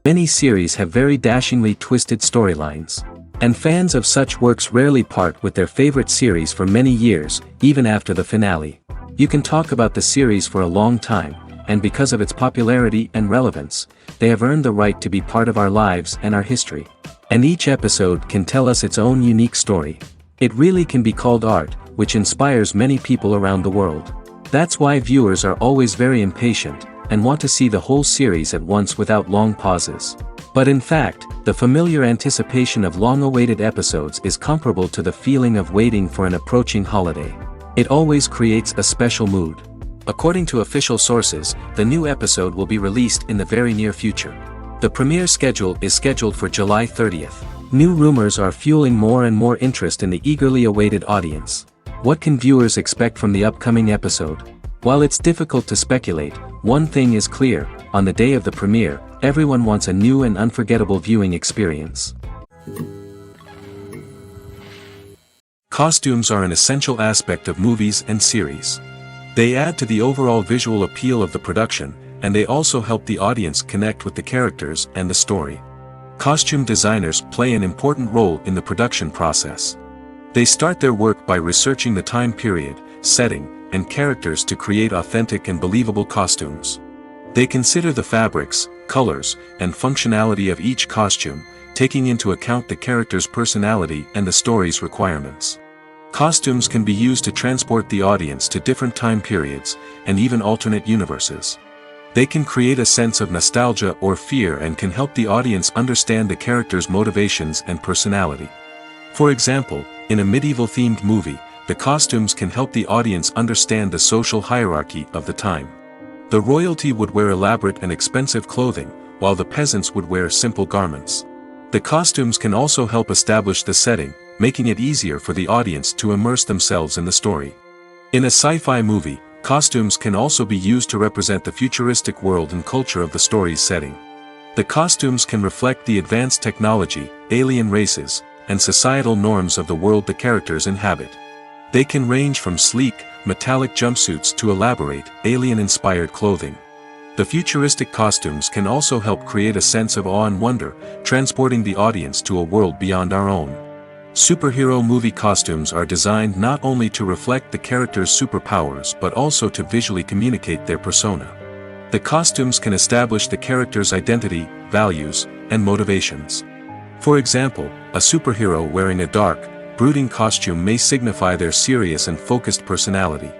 Many series have very dashingly twisted storylines. And fans of such works rarely part with their favorite series for many years, even after the finale. You can talk about the series for a long time, and because of its popularity and relevance, they have earned the right to be part of our lives and our history. And each episode can tell us its own unique story. It really can be called art, which inspires many people around the world. That's why viewers are always very impatient, and want to see the whole series at once without long pauses. But in fact, the familiar anticipation of long-awaited episodes is comparable to the feeling of waiting for an approaching holiday. It always creates a special mood. According to official sources, the new episode will be released in the very near future. The premiere schedule is scheduled for July 30th. New rumors are fueling more and more interest in the eagerly awaited audience. What can viewers expect from the upcoming episode? While it's difficult to speculate, one thing is clear: on the day of the premiere, everyone wants a new and unforgettable viewing experience. Costumes are an essential aspect of movies and series. They add to the overall visual appeal of the production, and they also help the audience connect with the characters and the story. Costume designers play an important role in the production process. They start their work by researching the time period, setting, and characters to create authentic and believable costumes. They consider the fabrics, colors, and functionality of each costume, taking into account the character's personality and the story's requirements. Costumes can be used to transport the audience to different time periods, and even alternate universes. They can create a sense of nostalgia or fear and can help the audience understand the character's motivations and personality. For example, in a medieval-themed movie, the costumes can help the audience understand the social hierarchy of the time. The royalty would wear elaborate and expensive clothing, while the peasants would wear simple garments. The costumes can also help establish the setting, making it easier for the audience to immerse themselves in the story. In a sci-fi movie, costumes can also be used to represent the futuristic world and culture of the story's setting. The costumes can reflect the advanced technology, alien races, and societal norms of the world the characters inhabit. They can range from sleek, metallic jumpsuits to elaborate, alien-inspired clothing. The futuristic costumes can also help create a sense of awe and wonder, transporting the audience to a world beyond our own. Superhero movie costumes are designed not only to reflect the character's superpowers but also to visually communicate their persona. The costumes can establish the character's identity, values, and motivations. For example, a superhero wearing a dark, brooding costume may signify their serious and focused personality.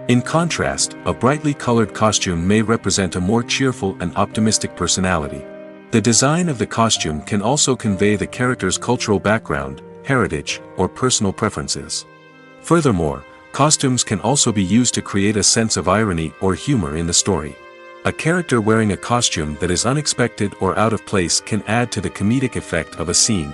In contrast, a brightly colored costume may represent a more cheerful and optimistic personality. The design of the costume can also convey the character's cultural background, heritage, or personal preferences. Furthermore, costumes can also be used to create a sense of irony or humor in the story. A character wearing a costume that is unexpected or out of place can add to the comedic effect of a scene.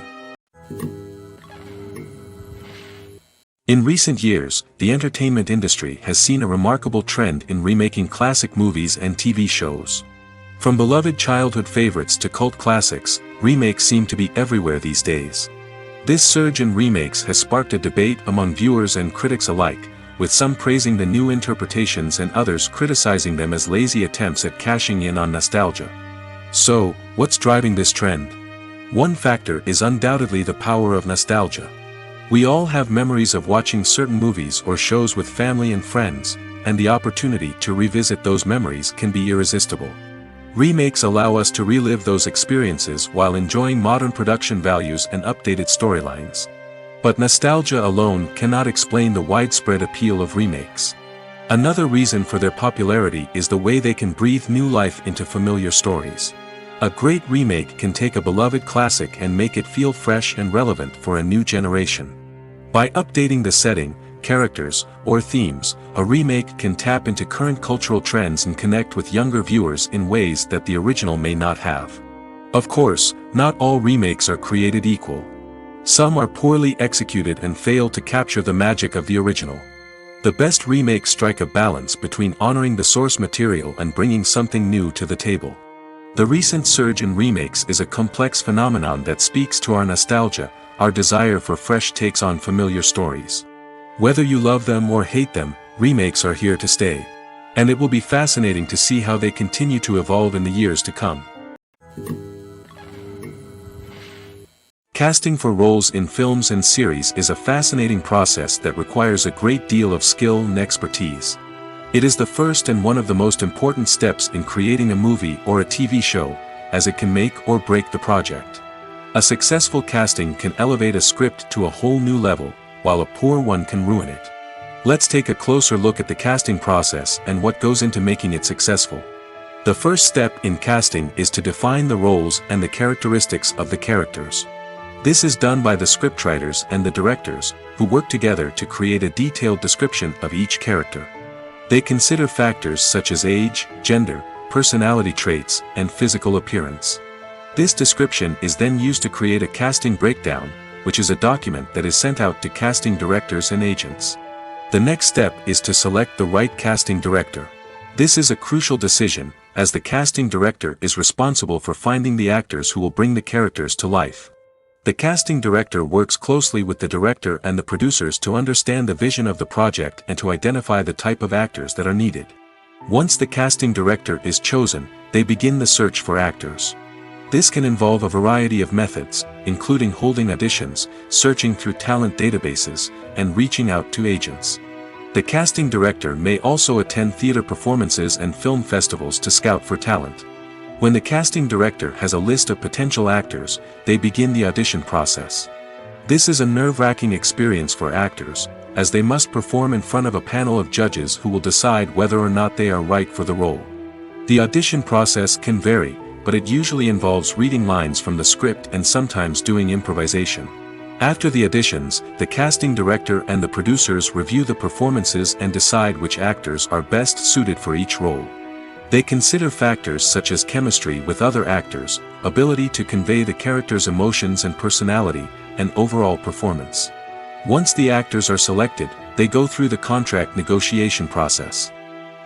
In recent years, the entertainment industry has seen a remarkable trend in remaking classic movies and TV shows. From beloved childhood favorites to cult classics, remakes seem to be everywhere these days. This surge in remakes has sparked a debate among viewers and critics alike, with some praising the new interpretations and others criticizing them as lazy attempts at cashing in on nostalgia. So, what's driving this trend? One factor is undoubtedly the power of nostalgia. We all have memories of watching certain movies or shows with family and friends, and the opportunity to revisit those memories can be irresistible. Remakes allow us to relive those experiences while enjoying modern production values and updated storylines. But nostalgia alone cannot explain the widespread appeal of remakes. Another reason for their popularity is the way they can breathe new life into familiar stories. A great remake can take a beloved classic and make it feel fresh and relevant for a new generation. By updating the setting, characters, or themes, a remake can tap into current cultural trends and connect with younger viewers in ways that the original may not have. Of course, not all remakes are created equal. Some are poorly executed and fail to capture the magic of the original. The best remakes strike a balance between honoring the source material and bringing something new to the table. The recent surge in remakes is a complex phenomenon that speaks to our nostalgia, our desire for fresh takes on familiar stories. Whether you love them or hate them, remakes are here to stay. And it will be fascinating to see how they continue to evolve in the years to come. Casting for roles in films and series is a fascinating process that requires a great deal of skill and expertise. It is the first and one of the most important steps in creating a movie or a TV show, as it can make or break the project. A successful casting can elevate a script to a whole new level, while a poor one can ruin it. Let's take a closer look at the casting process and what goes into making it successful. The first step in casting is to define the roles and the characteristics of the characters. This is done by the scriptwriters and the directors, who work together to create a detailed description of each character. They consider factors such as age, gender, personality traits, and physical appearance. This description is then used to create a casting breakdown, which is a document that is sent out to casting directors and agents. The next step is to select the right casting director. This is a crucial decision, as the casting director is responsible for finding the actors who will bring the characters to life. The casting director works closely with the director and the producers to understand the vision of the project and to identify the type of actors that are needed. Once the casting director is chosen, they begin the search for actors. This can involve a variety of methods, including holding auditions, searching through talent databases, and reaching out to agents. The casting director may also attend theater performances and film festivals to scout for talent. When the casting director has a list of potential actors, they begin the audition process. This is a nerve-wracking experience for actors, as they must perform in front of a panel of judges who will decide whether or not they are right for the role. The audition process can vary, but it usually involves reading lines from the script and sometimes doing improvisation. After the auditions, the casting director and the producers review the performances and decide which actors are best suited for each role. They consider factors such as chemistry with other actors, ability to convey the character's emotions and personality, and overall performance. Once the actors are selected, they go through the contract negotiation process.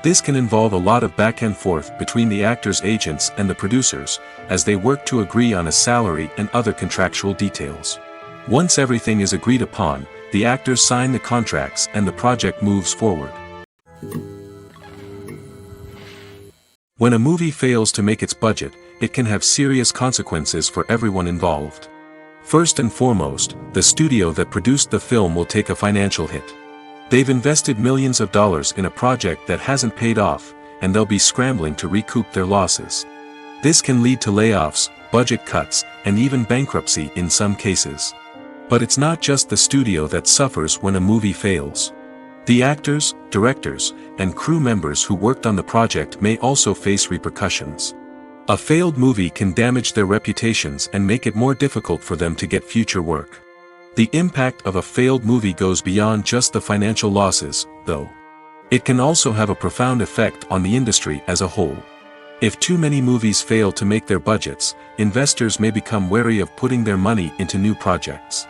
This can involve a lot of back and forth between the actors' agents and the producers, as they work to agree on a salary and other contractual details. Once everything is agreed upon, the actors sign the contracts and the project moves forward. When a movie fails to make its budget, it can have serious consequences for everyone involved. First and foremost, the studio that produced the film will take a financial hit. They've invested millions of dollars in a project that hasn't paid off, and they'll be scrambling to recoup their losses. This can lead to layoffs, budget cuts, and even bankruptcy in some cases. But it's not just the studio that suffers when a movie fails. The actors, directors, and crew members who worked on the project may also face repercussions. A failed movie can damage their reputations and make it more difficult for them to get future work. The impact of a failed movie goes beyond just the financial losses, though. It can also have a profound effect on the industry as a whole. If too many movies fail to make their budgets, investors may become wary of putting their money into new projects.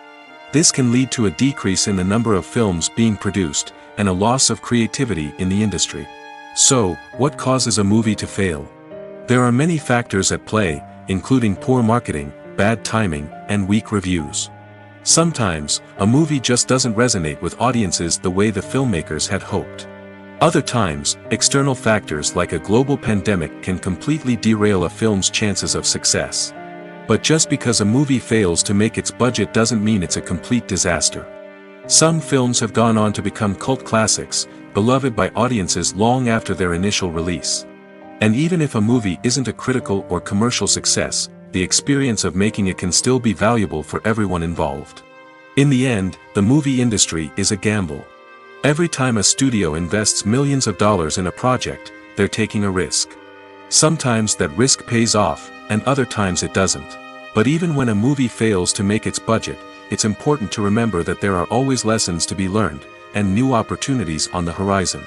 This can lead to a decrease in the number of films being produced, and a loss of creativity in the industry. So, what causes a movie to fail? There are many factors at play, including poor marketing, bad timing, and weak reviews. Sometimes, a movie just doesn't resonate with audiences the way the filmmakers had hoped. Other times, external factors like a global pandemic can completely derail a film's chances of success. But just because a movie fails to make its budget doesn't mean it's a complete disaster. Some films have gone on to become cult classics, beloved by audiences long after their initial release. And even if a movie isn't a critical or commercial success, the experience of making it can still be valuable for everyone involved. In the end, the movie industry is a gamble. Every time a studio invests millions of dollars in a project, they're taking a risk. Sometimes that risk pays off, and other times it doesn't. But even when a movie fails to make its budget, it's important to remember that there are always lessons to be learned, and new opportunities on the horizon.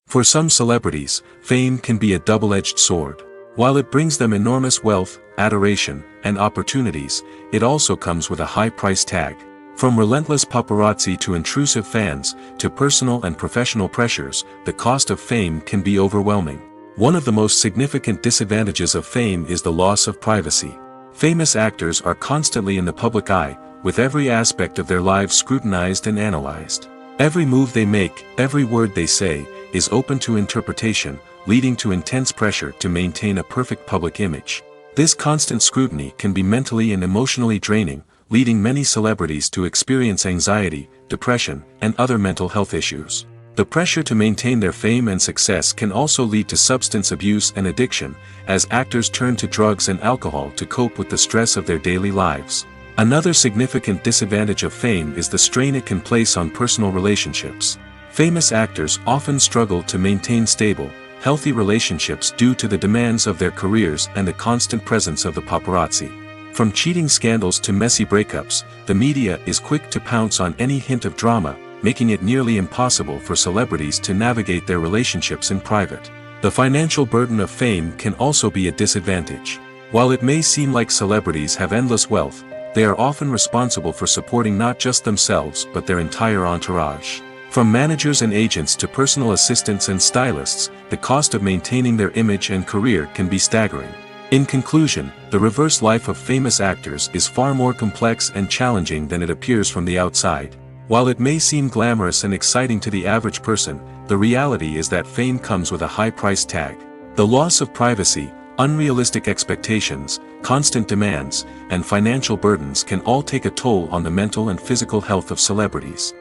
For some celebrities, fame can be a double-edged sword. While it brings them enormous wealth, adoration, and opportunities, it also comes with a high price tag. From relentless paparazzi to intrusive fans, to personal and professional pressures, the cost of fame can be overwhelming. One of the most significant disadvantages of fame is the loss of privacy. Famous actors are constantly in the public eye, with every aspect of their lives scrutinized and analyzed. Every move they make, every word they say, is open to interpretation, leading to intense pressure to maintain a perfect public image. This constant scrutiny can be mentally and emotionally draining, leading many celebrities to experience anxiety, depression, and other mental health issues. The pressure to maintain their fame and success can also lead to substance abuse and addiction, as actors turn to drugs and alcohol to cope with the stress of their daily lives. Another significant disadvantage of fame is the strain it can place on personal relationships. Famous actors often struggle to maintain stable, healthy relationships due to the demands of their careers and the constant presence of the paparazzi. From cheating scandals to messy breakups, the media is quick to pounce on any hint of drama, making it nearly impossible for celebrities to navigate their relationships in private. The financial burden of fame can also be a disadvantage. While it may seem like celebrities have endless wealth, they are often responsible for supporting not just themselves but their entire entourage. From managers and agents to personal assistants and stylists, the cost of maintaining their image and career can be staggering. In conclusion, the reverse life of famous actors is far more complex and challenging than it appears from the outside. While it may seem glamorous and exciting to the average person, the reality is that fame comes with a high price tag. The loss of privacy, unrealistic expectations, constant demands, and financial burdens can all take a toll on the mental and physical health of celebrities.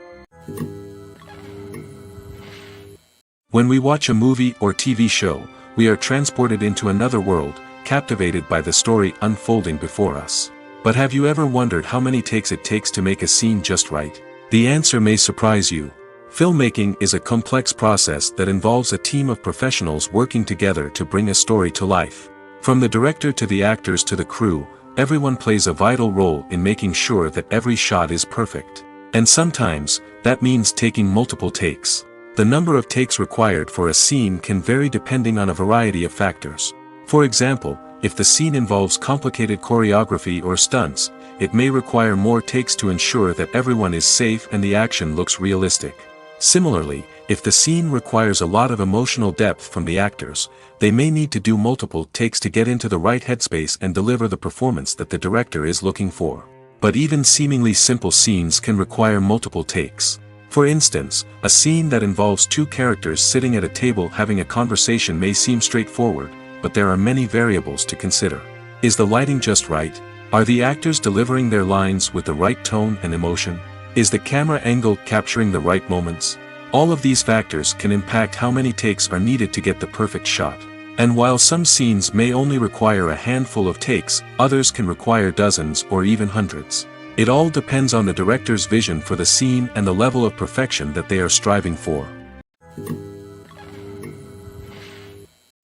When we watch a movie or TV show, we are transported into another world, captivated by the story unfolding before us. But have you ever wondered how many takes it takes to make a scene just right? The answer may surprise you. Filmmaking is a complex process that involves a team of professionals working together to bring a story to life. From the director to the actors to the crew, everyone plays a vital role in making sure that every shot is perfect. And sometimes, that means taking multiple takes. The number of takes required for a scene can vary depending on a variety of factors. For example, if the scene involves complicated choreography or stunts, it may require more takes to ensure that everyone is safe and the action looks realistic. Similarly, if the scene requires a lot of emotional depth from the actors, they may need to do multiple takes to get into the right headspace and deliver the performance that the director is looking for. But even seemingly simple scenes can require multiple takes. For instance, a scene that involves two characters sitting at a table having a conversation may seem straightforward, but there are many variables to consider. Is the lighting just right? Are the actors delivering their lines with the right tone and emotion? Is the camera angle capturing the right moments? All of these factors can impact how many takes are needed to get the perfect shot. And while some scenes may only require a handful of takes, others can require dozens or even hundreds. It all depends on the director's vision for the scene and the level of perfection that they are striving for.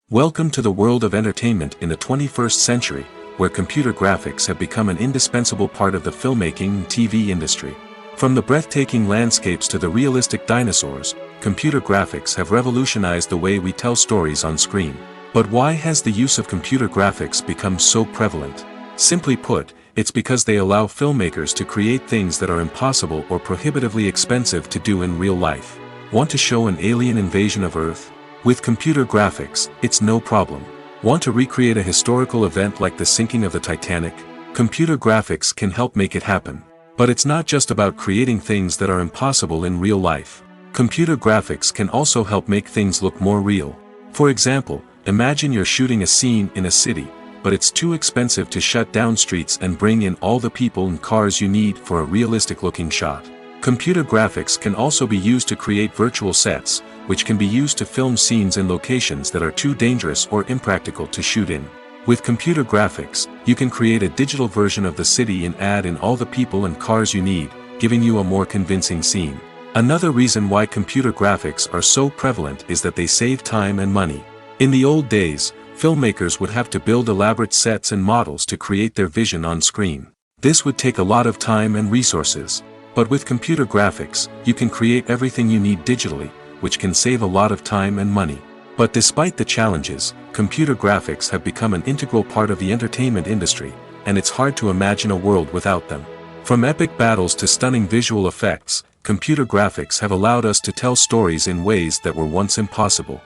Welcome to the world of entertainment in the 21st century, where computer graphics have become an indispensable part of the filmmaking and TV industry. From the breathtaking landscapes to the realistic dinosaurs, computer graphics have revolutionized the way we tell stories on screen. But why has the use of computer graphics become so prevalent? Simply put, it's because they allow filmmakers to create things that are impossible or prohibitively expensive to do in real life. Want to show an alien invasion of Earth? With computer graphics, it's no problem. Want to recreate a historical event like the sinking of the Titanic? Computer graphics can help make it happen. But it's not just about creating things that are impossible in real life. Computer graphics can also help make things look more real. For example, imagine you're shooting a scene in a city, but it's too expensive to shut down streets and bring in all the people and cars you need for a realistic-looking shot. Computer graphics can also be used to create virtual sets, which can be used to film scenes in locations that are too dangerous or impractical to shoot in. With computer graphics, you can create a digital version of the city and add in all the people and cars you need, giving you a more convincing scene. Another reason why computer graphics are so prevalent is that they save time and money. In the old days, filmmakers would have to build elaborate sets and models to create their vision on screen. This would take a lot of time and resources. But with computer graphics, you can create everything you need digitally, which can save a lot of time and money. But despite the challenges, computer graphics have become an integral part of the entertainment industry, and it's hard to imagine a world without them. From epic battles to stunning visual effects, computer graphics have allowed us to tell stories in ways that were once impossible.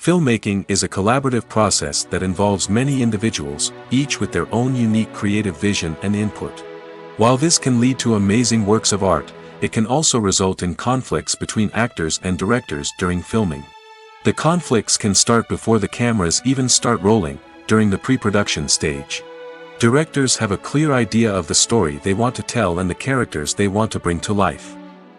Filmmaking is a collaborative process that involves many individuals, each with their own unique creative vision and input. While this can lead to amazing works of art, it can also result in conflicts between actors and directors during filming. The conflicts can start before the cameras even start rolling, during the pre-production stage. Directors have a clear idea of the story they want to tell and the characters they want to bring to life.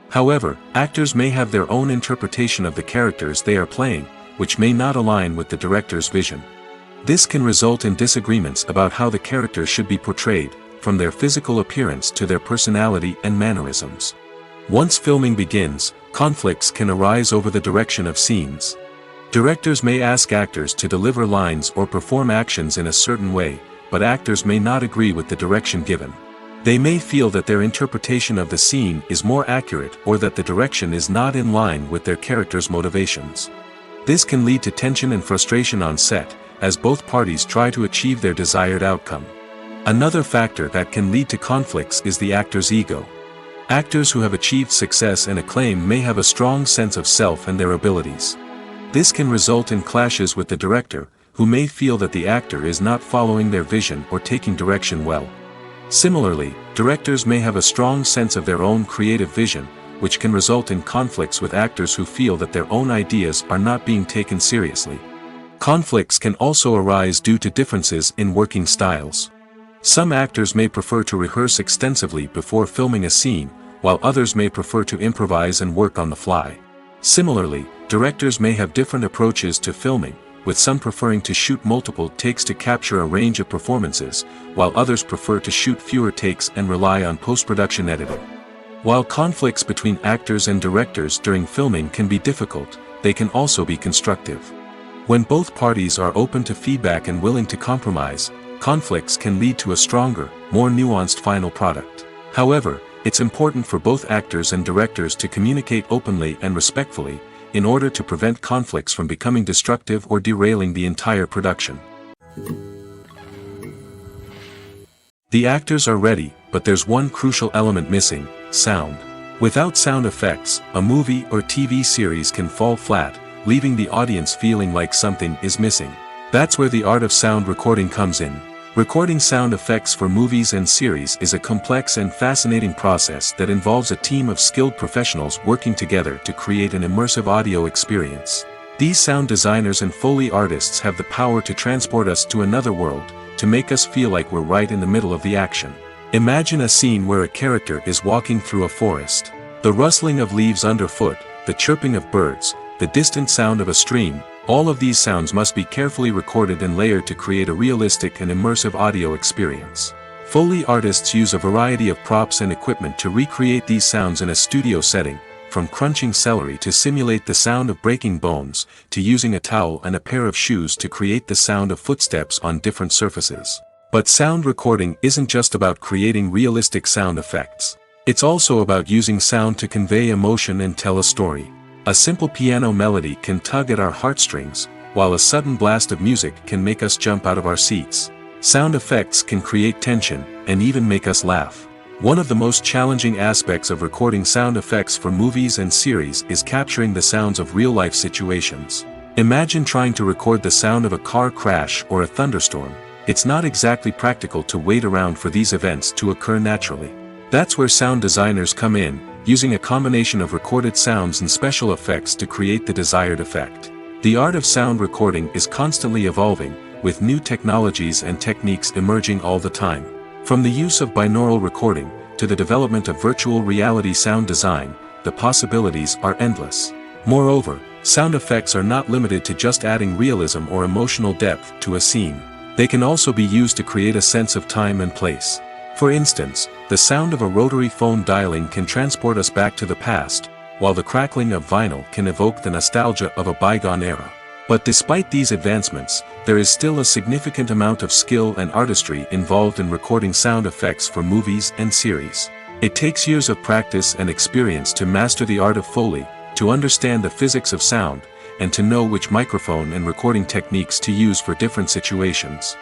However, actors may have their own interpretation of the characters they are playing, which may not align with the director's vision. This can result in disagreements about how the characters should be portrayed, from their physical appearance to their personality and mannerisms. Once filming begins, conflicts can arise over the direction of scenes. Directors may ask actors to deliver lines or perform actions in a certain way, but actors may not agree with the direction given. They may feel that their interpretation of the scene is more accurate or that the direction is not in line with their character's motivations. This can lead to tension and frustration on set, as both parties try to achieve their desired outcome. Another factor that can lead to conflicts is the actor's ego. Actors who have achieved success and acclaim may have a strong sense of self and their abilities. This can result in clashes with the director, who may feel that the actor is not following their vision or taking direction well. Similarly, directors may have a strong sense of their own creative vision, which can result in conflicts with actors who feel that their own ideas are not being taken seriously. Conflicts can also arise due to differences in working styles. Some actors may prefer to rehearse extensively before filming a scene, while others may prefer to improvise and work on the fly. Similarly, directors may have different approaches to filming, with some preferring to shoot multiple takes to capture a range of performances, while others prefer to shoot fewer takes and rely on post-production editing. While conflicts between actors and directors during filming can be difficult, they can also be constructive. When both parties are open to feedback and willing to compromise, conflicts can lead to a stronger, more nuanced final product. However, it's important for both actors and directors to communicate openly and respectfully, in order to prevent conflicts from becoming destructive or derailing the entire production. The actors are ready, but there's one crucial element missing: sound. Without sound effects, a movie or TV series can fall flat, leaving the audience feeling like something is missing. That's where the art of sound recording comes in. Recording sound effects for movies and series is a complex and fascinating process that involves a team of skilled professionals working together to create an immersive audio experience. These sound designers and Foley artists have the power to transport us to another world, to make us feel like we're right in the middle of the action. Imagine a scene where a character is walking through a forest. The rustling of leaves underfoot, the chirping of birds, the distant sound of a stream, all of these sounds must be carefully recorded and layered to create a realistic and immersive audio experience. Foley artists use a variety of props and equipment to recreate these sounds in a studio setting, from crunching celery to simulate the sound of breaking bones, to using a towel and a pair of shoes to create the sound of footsteps on different surfaces. But sound recording isn't just about creating realistic sound effects. It's also about using sound to convey emotion and tell a story. A simple piano melody can tug at our heartstrings, while a sudden blast of music can make us jump out of our seats. Sound effects can create tension, and even make us laugh. One of the most challenging aspects of recording sound effects for movies and series is capturing the sounds of real-life situations. Imagine trying to record the sound of a car crash or a thunderstorm. It's not exactly practical to wait around for these events to occur naturally. That's where sound designers come in, using a combination of recorded sounds and special effects to create the desired effect. The art of sound recording is constantly evolving, with new technologies and techniques emerging all the time. From the use of binaural recording, to the development of virtual reality sound design, the possibilities are endless. Moreover, sound effects are not limited to just adding realism or emotional depth to a scene. They can also be used to create a sense of time and place. For instance, the sound of a rotary phone dialing can transport us back to the past, while the crackling of vinyl can evoke the nostalgia of a bygone era. But despite these advancements, there is still a significant amount of skill and artistry involved in recording sound effects for movies and series. It takes years of practice and experience to master the art of Foley, to understand the physics of sound, and to know which microphone and recording techniques to use for different situations.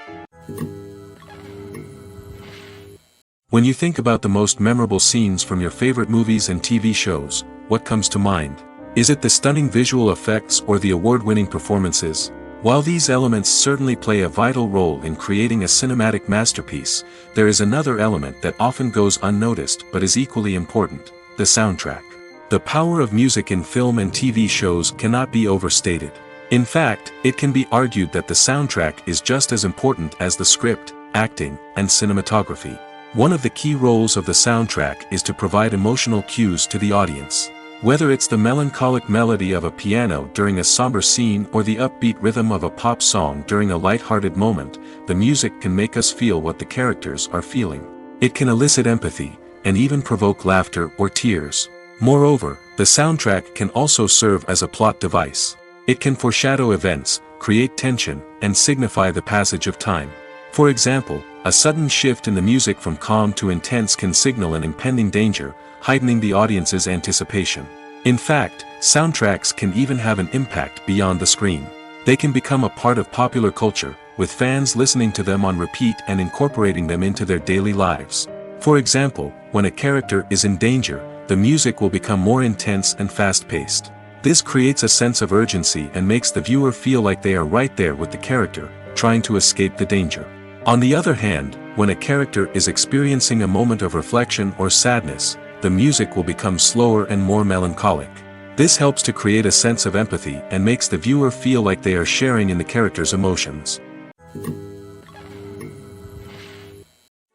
When you think about the most memorable scenes from your favorite movies and TV shows, what comes to mind? Is it the stunning visual effects or the award-winning performances? While these elements certainly play a vital role in creating a cinematic masterpiece, there is another element that often goes unnoticed but is equally important: the soundtrack. The power of music in film and TV shows cannot be overstated. In fact, it can be argued that the soundtrack is just as important as the script, acting, and cinematography. One of the key roles of the soundtrack is to provide emotional cues to the audience. Whether it's the melancholic melody of a piano during a somber scene or the upbeat rhythm of a pop song during a light-hearted moment, the music can make us feel what the characters are feeling. It can elicit empathy, and even provoke laughter or tears. Moreover, the soundtrack can also serve as a plot device. It can foreshadow events, create tension, and signify the passage of time. For example, a sudden shift in the music from calm to intense can signal an impending danger, heightening the audience's anticipation. In fact, soundtracks can even have an impact beyond the screen. They can become a part of popular culture, with fans listening to them on repeat and incorporating them into their daily lives. For example, when a character is in danger, the music will become more intense and fast-paced. This creates a sense of urgency and makes the viewer feel like they are right there with the character, trying to escape the danger. On the other hand, when a character is experiencing a moment of reflection or sadness, the music will become slower and more melancholic. This helps to create a sense of empathy and makes the viewer feel like they are sharing in the character's emotions.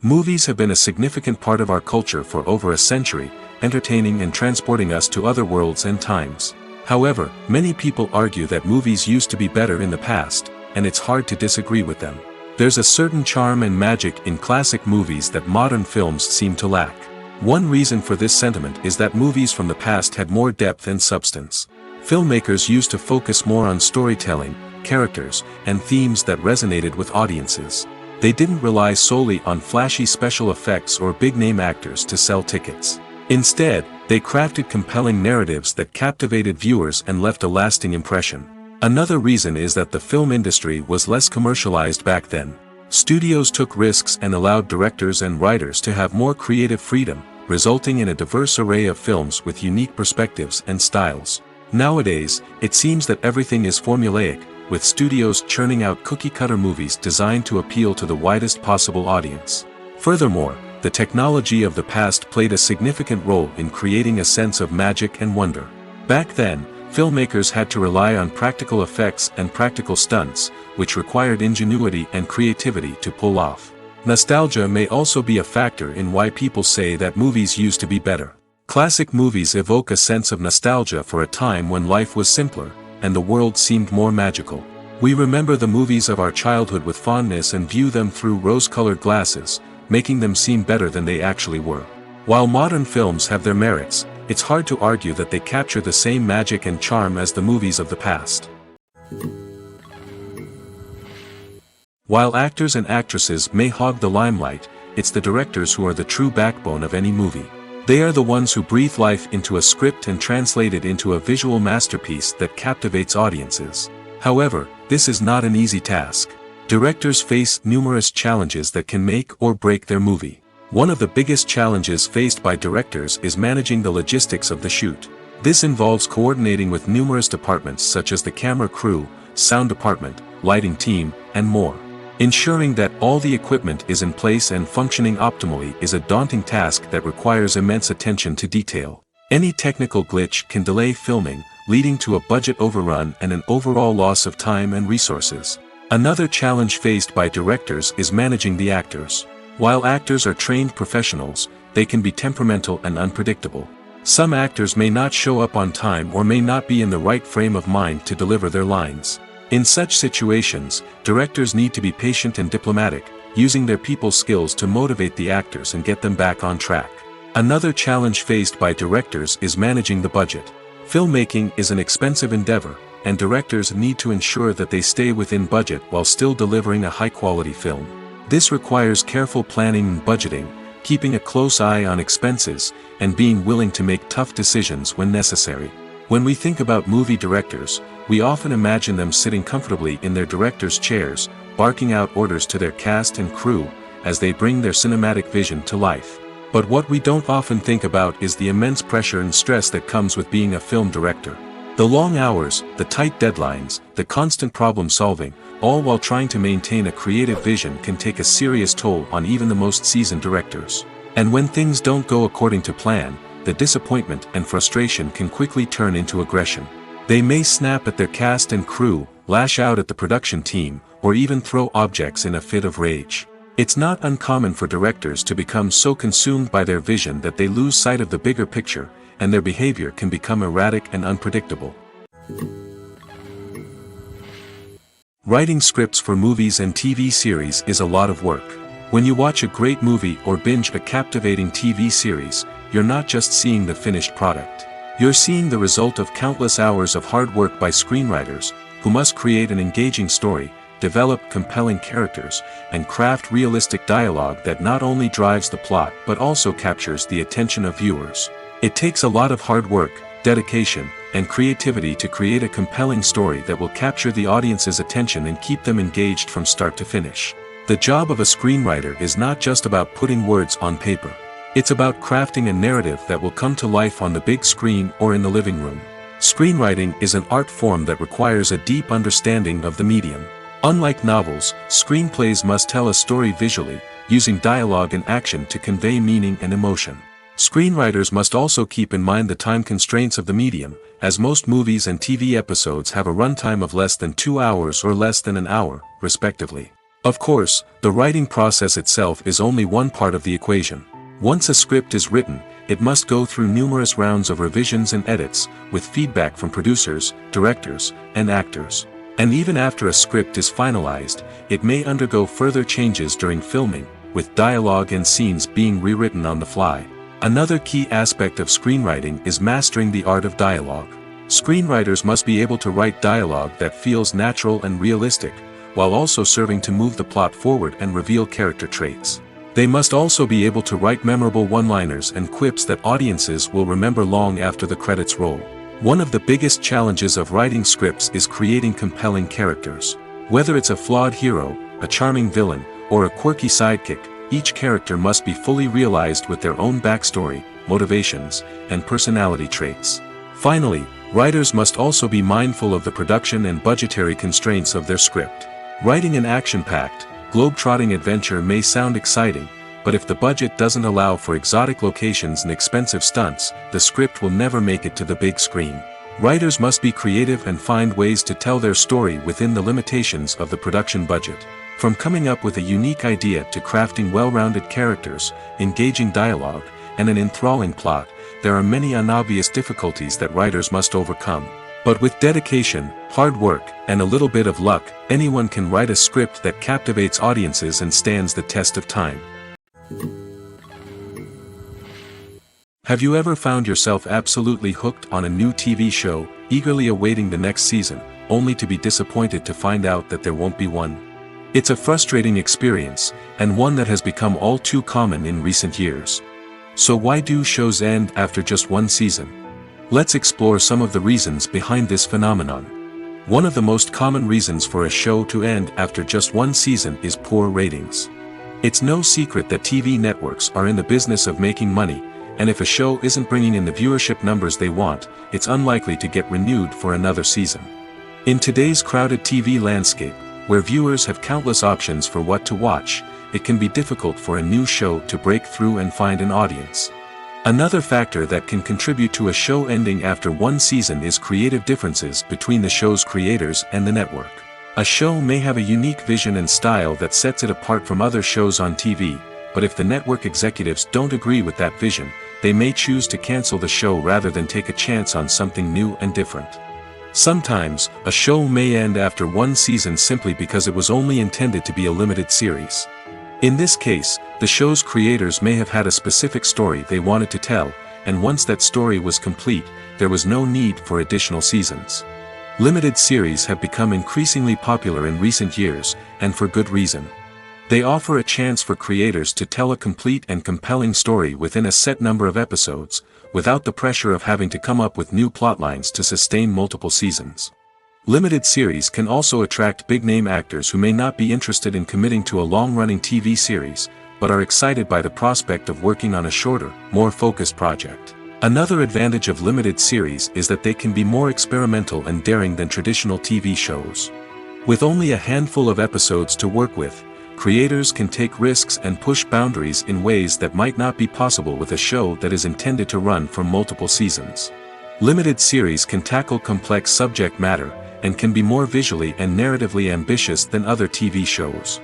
Movies have been a significant part of our culture for over a century, entertaining and transporting us to other worlds and times. However, many people argue that movies used to be better in the past, and it's hard to disagree with them. There's a certain charm and magic in classic movies that modern films seem to lack. One reason for this sentiment is that movies from the past had more depth and substance. Filmmakers used to focus more on storytelling, characters, and themes that resonated with audiences. They didn't rely solely on flashy special effects or big-name actors to sell tickets. Instead, they crafted compelling narratives that captivated viewers and left a lasting impression. Another reason is that the film industry was less commercialized back then. Studios took risks and allowed directors and writers to have more creative freedom, resulting in a diverse array of films with unique perspectives and styles. Nowadays, it seems that everything is formulaic, with studios churning out cookie-cutter movies designed to appeal to the widest possible audience. Furthermore, the technology of the past played a significant role in creating a sense of magic and wonder. Back then, filmmakers had to rely on practical effects and practical stunts, which required ingenuity and creativity to pull off. Nostalgia may also be a factor in why people say that movies used to be better. Classic movies evoke a sense of nostalgia for a time when life was simpler, and the world seemed more magical. We remember the movies of our childhood with fondness and view them through rose-colored glasses, making them seem better than they actually were. While modern films have their merits, it's hard to argue that they capture the same magic and charm as the movies of the past. While actors and actresses may hog the limelight, it's the directors who are the true backbone of any movie. They are the ones who breathe life into a script and translate it into a visual masterpiece that captivates audiences. However, this is not an easy task. Directors face numerous challenges that can make or break their movie. One of the biggest challenges faced by directors is managing the logistics of the shoot. This involves coordinating with numerous departments such as the camera crew, sound department, lighting team, and more. Ensuring that all the equipment is in place and functioning optimally is a daunting task that requires immense attention to detail. Any technical glitch can delay filming, leading to a budget overrun and an overall loss of time and resources. Another challenge faced by directors is managing the actors. While actors are trained professionals, they can be temperamental and unpredictable. Some actors may not show up on time or may not be in the right frame of mind to deliver their lines. In such situations, directors need to be patient and diplomatic, using their people skills to motivate the actors and get them back on track. Another challenge faced by directors is managing the budget. Filmmaking is an expensive endeavor, and directors need to ensure that they stay within budget while still delivering a high-quality film. This requires careful planning and budgeting, keeping a close eye on expenses, and being willing to make tough decisions when necessary. When we think about movie directors, we often imagine them sitting comfortably in their director's chairs, barking out orders to their cast and crew, as they bring their cinematic vision to life. But what we don't often think about is the immense pressure and stress that comes with being a film director. The long hours, the tight deadlines, the constant problem-solving, all while trying to maintain a creative vision can take a serious toll on even the most seasoned directors. And when things don't go according to plan, the disappointment and frustration can quickly turn into aggression. They may snap at their cast and crew, lash out at the production team, or even throw objects in a fit of rage. It's not uncommon for directors to become so consumed by their vision that they lose sight of the bigger picture, and their behavior can become erratic and unpredictable. Writing scripts for movies and TV series is a lot of work. When you watch a great movie or binge a captivating TV series, you're not just seeing the finished product. You're seeing the result of countless hours of hard work by screenwriters, who must create an engaging story, develop compelling characters, and craft realistic dialogue that not only drives the plot but also captures the attention of viewers. It takes a lot of hard work, dedication, and creativity to create a compelling story that will capture the audience's attention and keep them engaged from start to finish. The job of a screenwriter is not just about putting words on paper. It's about crafting a narrative that will come to life on the big screen or in the living room. Screenwriting is an art form that requires a deep understanding of the medium. Unlike novels, screenplays must tell a story visually, using dialogue and action to convey meaning and emotion. Screenwriters must also keep in mind the time constraints of the medium, as most movies and TV episodes have a runtime of less than 2 hours or less than an hour, respectively. Of course, the writing process itself is only one part of the equation. Once a script is written, it must go through numerous rounds of revisions and edits, with feedback from producers, directors, and actors. And even after a script is finalized, it may undergo further changes during filming, with dialogue and scenes being rewritten on the fly. Another key aspect of screenwriting is mastering the art of dialogue. Screenwriters must be able to write dialogue that feels natural and realistic, while also serving to move the plot forward and reveal character traits. They must also be able to write memorable one-liners and quips that audiences will remember long after the credits roll. One of the biggest challenges of writing scripts is creating compelling characters. Whether it's a flawed hero, a charming villain, or a quirky sidekick, each character must be fully realized with their own backstory, motivations, and personality traits. Finally, writers must also be mindful of the production and budgetary constraints of their script. Writing an action-packed, globe-trotting adventure may sound exciting, but if the budget doesn't allow for exotic locations and expensive stunts, the script will never make it to the big screen. Writers must be creative and find ways to tell their story within the limitations of the production budget. From coming up with a unique idea to crafting well-rounded characters, engaging dialogue, and an enthralling plot, there are many unobvious difficulties that writers must overcome. But with dedication, hard work, and a little bit of luck, anyone can write a script that captivates audiences and stands the test of time. Have you ever found yourself absolutely hooked on a new TV show, eagerly awaiting the next season, only to be disappointed to find out that there won't be one? It's a frustrating experience, and one that has become all too common in recent years. So why do shows end after just one season? Let's explore some of the reasons behind this phenomenon. One of the most common reasons for a show to end after just one season is poor ratings. It's no secret that TV networks are in the business of making money, and if a show isn't bringing in the viewership numbers they want, it's unlikely to get renewed for another season. In today's crowded TV landscape, where viewers have countless options for what to watch, it can be difficult for a new show to break through and find an audience. Another factor that can contribute to a show ending after one season is creative differences between the show's creators and the network. A show may have a unique vision and style that sets it apart from other shows on TV, but if the network executives don't agree with that vision, they may choose to cancel the show rather than take a chance on something new and different. Sometimes, a show may end after one season simply because it was only intended to be a limited series. In this case, the show's creators may have had a specific story they wanted to tell, and once that story was complete, there was no need for additional seasons. Limited series have become increasingly popular in recent years, and for good reason. They offer a chance for creators to tell a complete and compelling story within a set number of episodes, without the pressure of having to come up with new plotlines to sustain multiple seasons. Limited series can also attract big-name actors who may not be interested in committing to a long-running TV series, but are excited by the prospect of working on a shorter, more focused project. Another advantage of limited series is that they can be more experimental and daring than traditional TV shows. With only a handful of episodes to work with, creators can take risks and push boundaries in ways that might not be possible with a show that is intended to run for multiple seasons. Limited series can tackle complex subject matter, and can be more visually and narratively ambitious than other TV shows.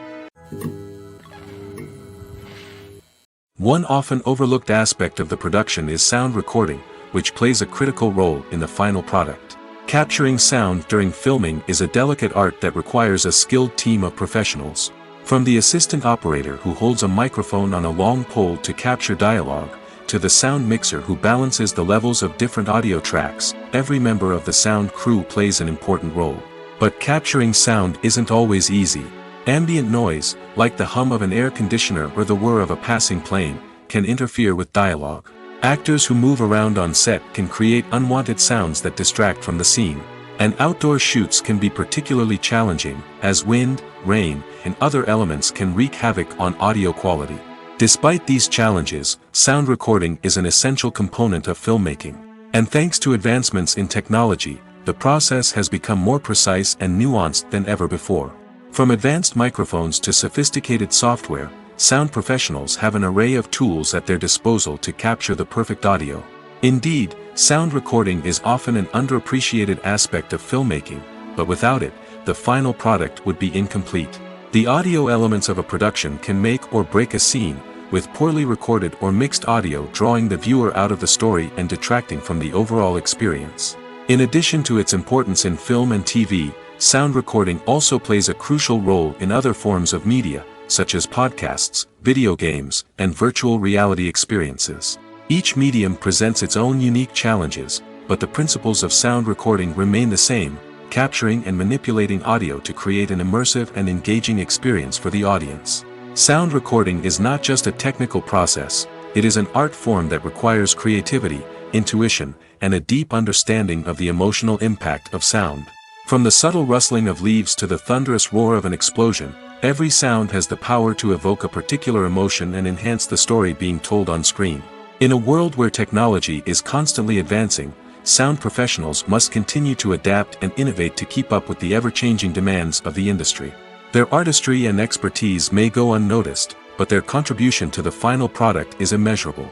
One often overlooked aspect of the production is sound recording, which plays a critical role in the final product. Capturing sound during filming is a delicate art that requires a skilled team of professionals. From the assistant operator who holds a microphone on a long pole to capture dialogue, to the sound mixer who balances the levels of different audio tracks, every member of the sound crew plays an important role. But capturing sound isn't always easy. Ambient noise, like the hum of an air conditioner or the whir of a passing plane, can interfere with dialogue. Actors who move around on set can create unwanted sounds that distract from the scene. And outdoor shoots can be particularly challenging, as wind, rain, and other elements can wreak havoc on audio quality. Despite these challenges, sound recording is an essential component of filmmaking. And thanks to advancements in technology, the process has become more precise and nuanced than ever before. From advanced microphones to sophisticated software, sound professionals have an array of tools at their disposal to capture the perfect audio. Indeed, sound recording is often an underappreciated aspect of filmmaking, but without it, the final product would be incomplete. The audio elements of a production can make or break a scene, with poorly recorded or mixed audio drawing the viewer out of the story and detracting from the overall experience. In addition to its importance in film and TV, sound recording also plays a crucial role in other forms of media, such as podcasts, video games, and virtual reality experiences. Each medium presents its own unique challenges, but the principles of sound recording remain the same: capturing and manipulating audio to create an immersive and engaging experience for the audience. Sound recording is not just a technical process, it is an art form that requires creativity, intuition, and a deep understanding of the emotional impact of sound. From the subtle rustling of leaves to the thunderous roar of an explosion, every sound has the power to evoke a particular emotion and enhance the story being told on screen. In a world where technology is constantly advancing, sound professionals must continue to adapt and innovate to keep up with the ever-changing demands of the industry. Their artistry and expertise may go unnoticed, but their contribution to the final product is immeasurable.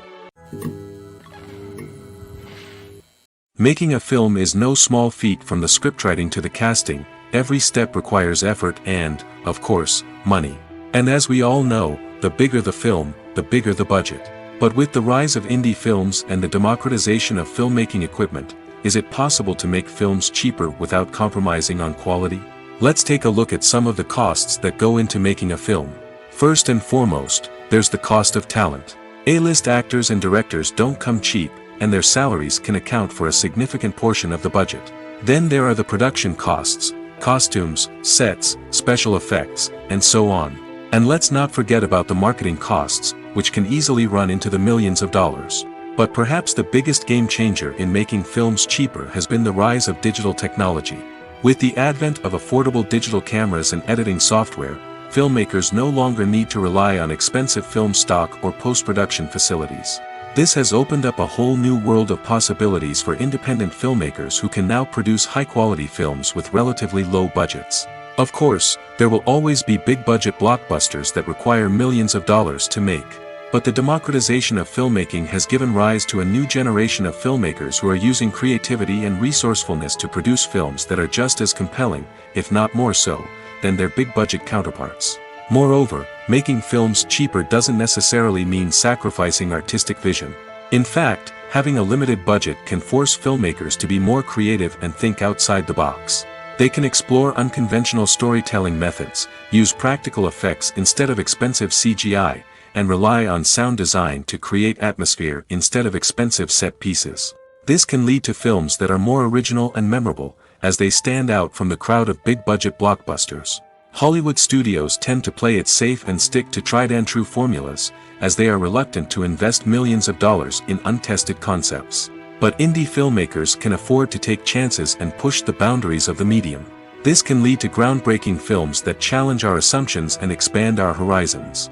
Making a film is no small feat. From the scriptwriting to the casting, every step requires effort and, of course, money. And as we all know, the bigger the film, the bigger the budget. But with the rise of indie films and the democratization of filmmaking equipment, is it possible to make films cheaper without compromising on quality? Let's take a look at some of the costs that go into making a film. First and foremost, there's the cost of talent. A-list actors and directors don't come cheap, and their salaries can account for a significant portion of the budget. Then there are the production costs, costumes, sets, special effects, and so on. And let's not forget about the marketing costs, which can easily run into the millions of dollars. But perhaps the biggest game changer in making films cheaper has been the rise of digital technology. With the advent of affordable digital cameras and editing software, filmmakers no longer need to rely on expensive film stock or post-production facilities. This has opened up a whole new world of possibilities for independent filmmakers who can now produce high-quality films with relatively low budgets. Of course, there will always be big-budget blockbusters that require millions of dollars to make. But the democratization of filmmaking has given rise to a new generation of filmmakers who are using creativity and resourcefulness to produce films that are just as compelling, if not more so, than their big-budget counterparts. Moreover, making films cheaper doesn't necessarily mean sacrificing artistic vision. In fact, having a limited budget can force filmmakers to be more creative and think outside the box. They can explore unconventional storytelling methods, use practical effects instead of expensive CGI, and rely on sound design to create atmosphere instead of expensive set pieces. This can lead to films that are more original and memorable, as they stand out from the crowd of big-budget blockbusters. Hollywood studios tend to play it safe and stick to tried-and-true formulas, as they are reluctant to invest millions of dollars in untested concepts. But indie filmmakers can afford to take chances and push the boundaries of the medium. This can lead to groundbreaking films that challenge our assumptions and expand our horizons.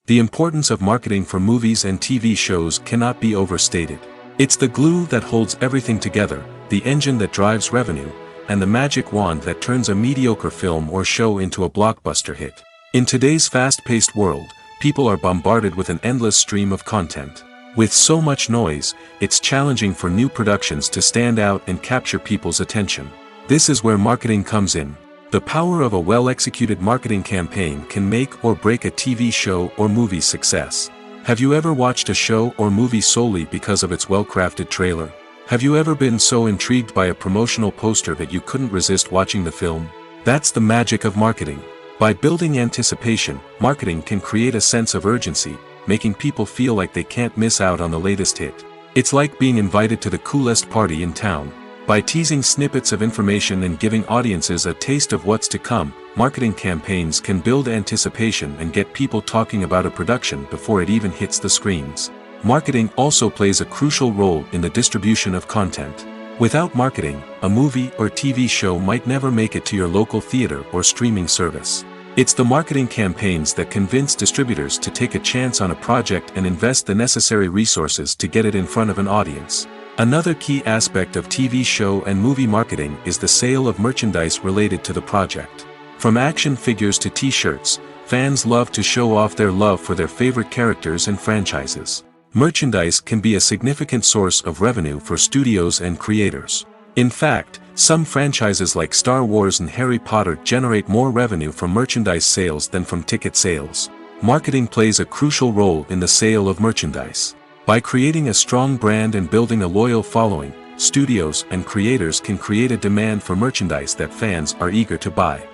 The importance of marketing for movies and TV shows cannot be overstated. It's the glue that holds everything together, the engine that drives revenue, and the magic wand that turns a mediocre film or show into a blockbuster hit. In today's fast-paced world, people are bombarded with an endless stream of content. With so much noise, it's challenging for new productions to stand out and capture people's attention. This is where marketing comes in. The power of a well-executed marketing campaign can make or break a TV show or movie's success. Have you ever watched a show or movie solely because of its well-crafted trailer? Have you ever been so intrigued by a promotional poster that you couldn't resist watching the film? That's the magic of marketing. By building anticipation, marketing can create a sense of urgency, making people feel like they can't miss out on the latest hit. It's like being invited to the coolest party in town. By teasing snippets of information and giving audiences a taste of what's to come, marketing campaigns can build anticipation and get people talking about a production before it even hits the screens. Marketing also plays a crucial role in the distribution of content. Without marketing, a movie or TV show might never make it to your local theater or streaming service. It's the marketing campaigns that convince distributors to take a chance on a project and invest the necessary resources to get it in front of an audience. Another key aspect of TV show and movie marketing is the sale of merchandise related to the project. From action figures to t-shirts, fans love to show off their love for their favorite characters and franchises. Merchandise can be a significant source of revenue for studios and creators. In fact, some franchises like Star Wars and Harry Potter generate more revenue from merchandise sales than from ticket sales. Marketing plays a crucial role in the sale of merchandise. By creating a strong brand and building a loyal following, studios and creators can create a demand for merchandise that fans are eager to buy.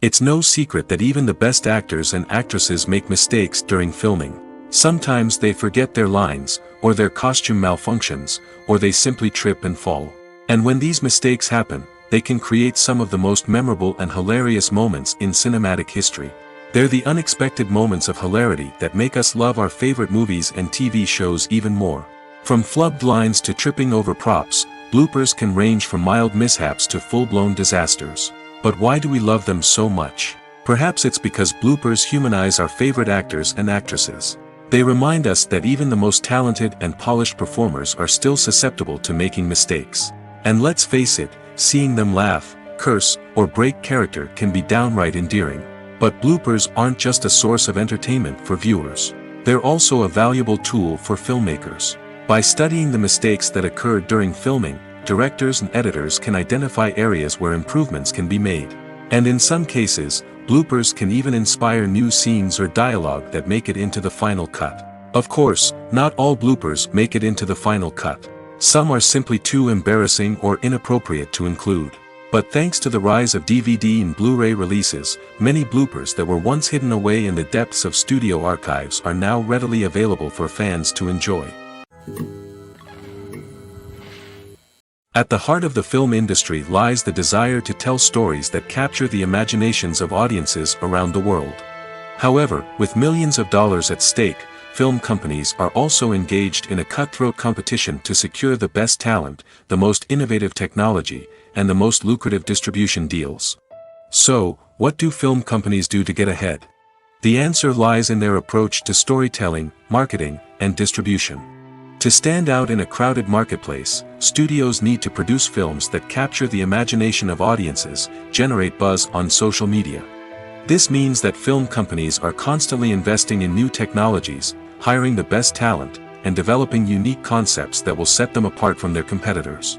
It's no secret that even the best actors and actresses make mistakes during filming. Sometimes they forget their lines, or their costume malfunctions, or they simply trip and fall. And when these mistakes happen, they can create some of the most memorable and hilarious moments in cinematic history. They're the unexpected moments of hilarity that make us love our favorite movies and TV shows even more. From flubbed lines to tripping over props, bloopers can range from mild mishaps to full-blown disasters. But why do we love them so much? Perhaps it's because bloopers humanize our favorite actors and actresses. They remind us that even the most talented and polished performers are still susceptible to making mistakes. And let's face it, seeing them laugh, curse, or break character can be downright endearing. But bloopers aren't just a source of entertainment for viewers. They're also a valuable tool for filmmakers. By studying the mistakes that occurred during filming, directors and editors can identify areas where improvements can be made. And in some cases, bloopers can even inspire new scenes or dialogue that make it into the final cut. Of course, not all bloopers make it into the final cut. Some are simply too embarrassing or inappropriate to include. But thanks to the rise of DVD and Blu-ray releases, many bloopers that were once hidden away in the depths of studio archives are now readily available for fans to enjoy. At the heart of the film industry lies the desire to tell stories that capture the imaginations of audiences around the world. However, with millions of dollars at stake, film companies are also engaged in a cutthroat competition to secure the best talent, the most innovative technology, and the most lucrative distribution deals. So, what do film companies do to get ahead? The answer lies in their approach to storytelling, marketing, and distribution. To stand out in a crowded marketplace, studios need to produce films that capture the imagination of audiences, generate buzz on social media. This means that film companies are constantly investing in new technologies, hiring the best talent, and developing unique concepts that will set them apart from their competitors.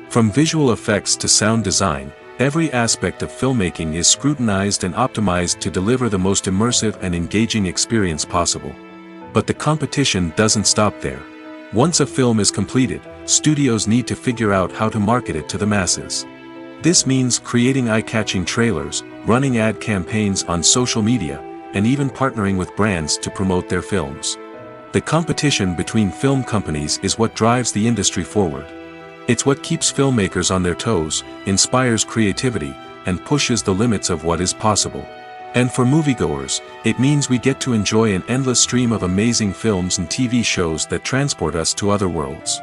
From visual effects to sound design, every aspect of filmmaking is scrutinized and optimized to deliver the most immersive and engaging experience possible. But the competition doesn't stop there. Once a film is completed, studios need to figure out how to market it to the masses. This means creating eye-catching trailers, running ad campaigns on social media, and even partnering with brands to promote their films. The competition between film companies is what drives the industry forward. It's what keeps filmmakers on their toes, inspires creativity, and pushes the limits of what is possible. And for moviegoers, it means we get to enjoy an endless stream of amazing films and TV shows that transport us to other worlds.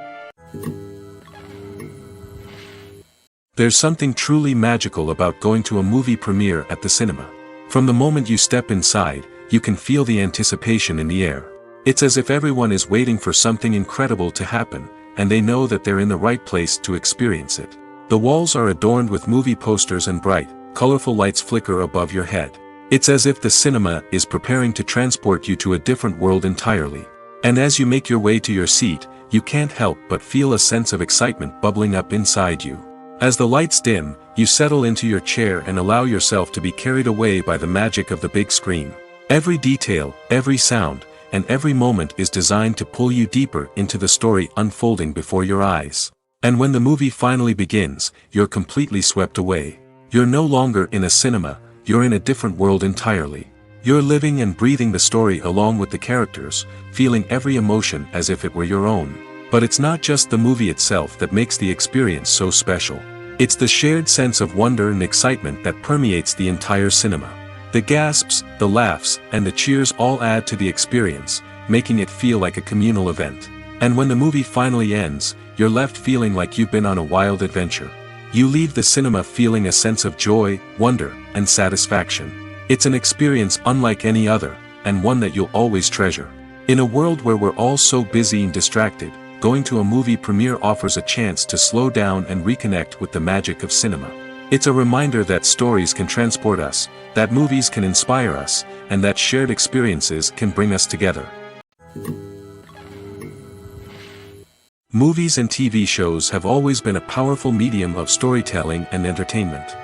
There's something truly magical about going to a movie premiere at the cinema. From the moment you step inside, you can feel the anticipation in the air. It's as if everyone is waiting for something incredible to happen, and they know that they're in the right place to experience it. The walls are adorned with movie posters and bright, colorful lights flicker above your head. It's as if the cinema is preparing to transport you to a different world entirely. And as you make your way to your seat, you can't help but feel a sense of excitement bubbling up inside you. As the lights dim, you settle into your chair and allow yourself to be carried away by the magic of the big screen. Every detail, every sound, and every moment is designed to pull you deeper into the story unfolding before your eyes. And when the movie finally begins, you're completely swept away. You're no longer in a cinema, you're in a different world entirely. You're living and breathing the story along with the characters, feeling every emotion as if it were your own. But it's not just the movie itself that makes the experience so special. It's the shared sense of wonder and excitement that permeates the entire cinema. The gasps, the laughs, and the cheers all add to the experience, making it feel like a communal event. And when the movie finally ends, you're left feeling like you've been on a wild adventure. You leave the cinema feeling a sense of joy, wonder, and satisfaction. It's an experience unlike any other, and one that you'll always treasure. In a world where we're all so busy and distracted, going to a movie premiere offers a chance to slow down and reconnect with the magic of cinema. It's a reminder that stories can transport us, that movies can inspire us, and that shared experiences can bring us together. Movies and TV shows have always been a powerful medium of storytelling and entertainment.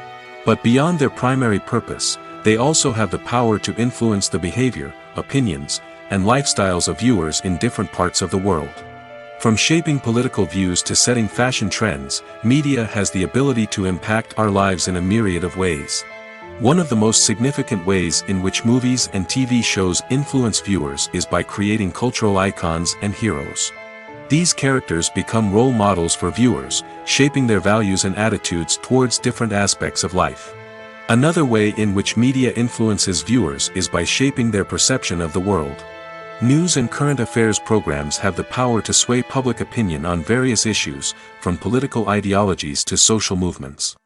But beyond their primary purpose, they also have the power to influence the behavior, opinions, and lifestyles of viewers in different parts of the world. From shaping political views to setting fashion trends, media has the ability to impact our lives in a myriad of ways. One of the most significant ways in which movies and TV shows influence viewers is by creating cultural icons and heroes. These characters become role models for viewers, shaping their values and attitudes towards different aspects of life. Another way in which media influences viewers is by shaping their perception of the world. News and current affairs programs have the power to sway public opinion on various issues, from political ideologies to social movements.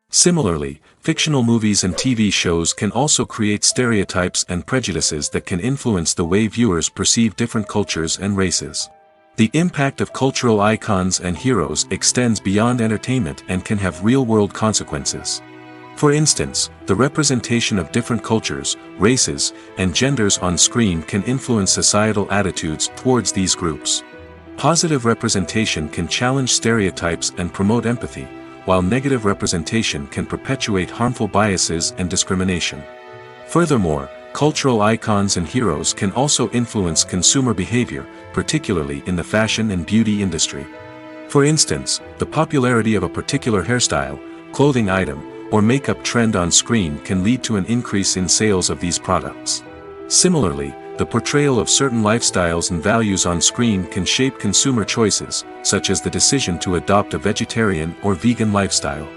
Similarly, fictional movies and TV shows can also create stereotypes and prejudices that can influence the way viewers perceive different cultures and races. The impact of cultural icons and heroes extends beyond entertainment and can have real-world consequences. For instance, the representation of different cultures, races, and genders on screen can influence societal attitudes towards these groups. Positive representation can challenge stereotypes and promote empathy, while negative representation can perpetuate harmful biases and discrimination. Furthermore, cultural icons and heroes can also influence consumer behavior, particularly in the fashion and beauty industry. For instance, the popularity of a particular hairstyle, clothing item, or makeup trend on screen can lead to an increase in sales of these products. Similarly, the portrayal of certain lifestyles and values on screen can shape consumer choices, such as the decision to adopt a vegetarian or vegan lifestyle.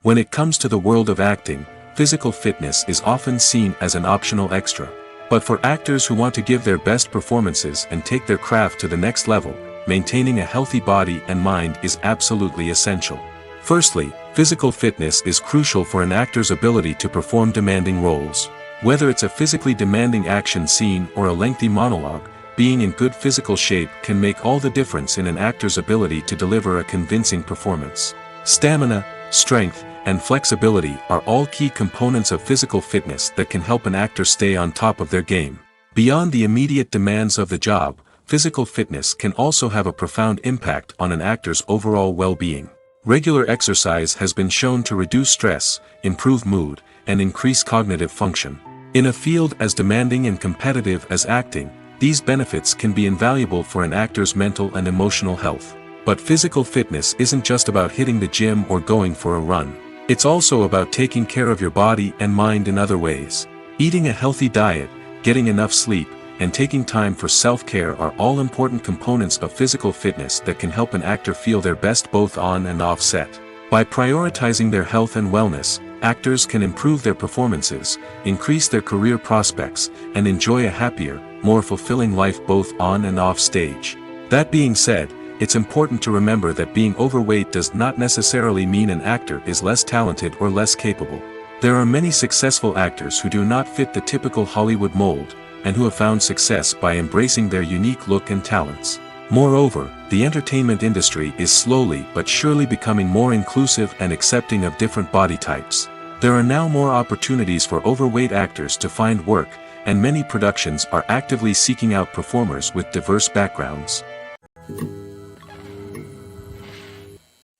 When it comes to the world of acting, physical fitness is often seen as an optional extra. But for actors who want to give their best performances and take their craft to the next level, maintaining a healthy body and mind is absolutely essential. Firstly, physical fitness is crucial for an actor's ability to perform demanding roles. Whether it's a physically demanding action scene or a lengthy monologue, being in good physical shape can make all the difference in an actor's ability to deliver a convincing performance. Stamina, strength, and flexibility are all key components of physical fitness that can help an actor stay on top of their game. Beyond the immediate demands of the job, physical fitness can also have a profound impact on an actor's overall well-being. Regular exercise has been shown to reduce stress, improve mood, and increase cognitive function. In a field as demanding and competitive as acting, these benefits can be invaluable for an actor's mental and emotional health. But physical fitness isn't just about hitting the gym or going for a run. It's also about taking care of your body and mind in other ways. Eating a healthy diet, getting enough sleep, and taking time for self-care are all important components of physical fitness that can help an actor feel their best both on and off set. By prioritizing their health and wellness, actors can improve their performances, increase their career prospects, and enjoy a happier, more fulfilling life both on and off stage. That being said, it's important to remember that being overweight does not necessarily mean an actor is less talented or less capable. There are many successful actors who do not fit the typical Hollywood mold, and who have found success by embracing their unique look and talents. Moreover, the entertainment industry is slowly but surely becoming more inclusive and accepting of different body types. There are now more opportunities for overweight actors to find work, and many productions are actively seeking out performers with diverse backgrounds.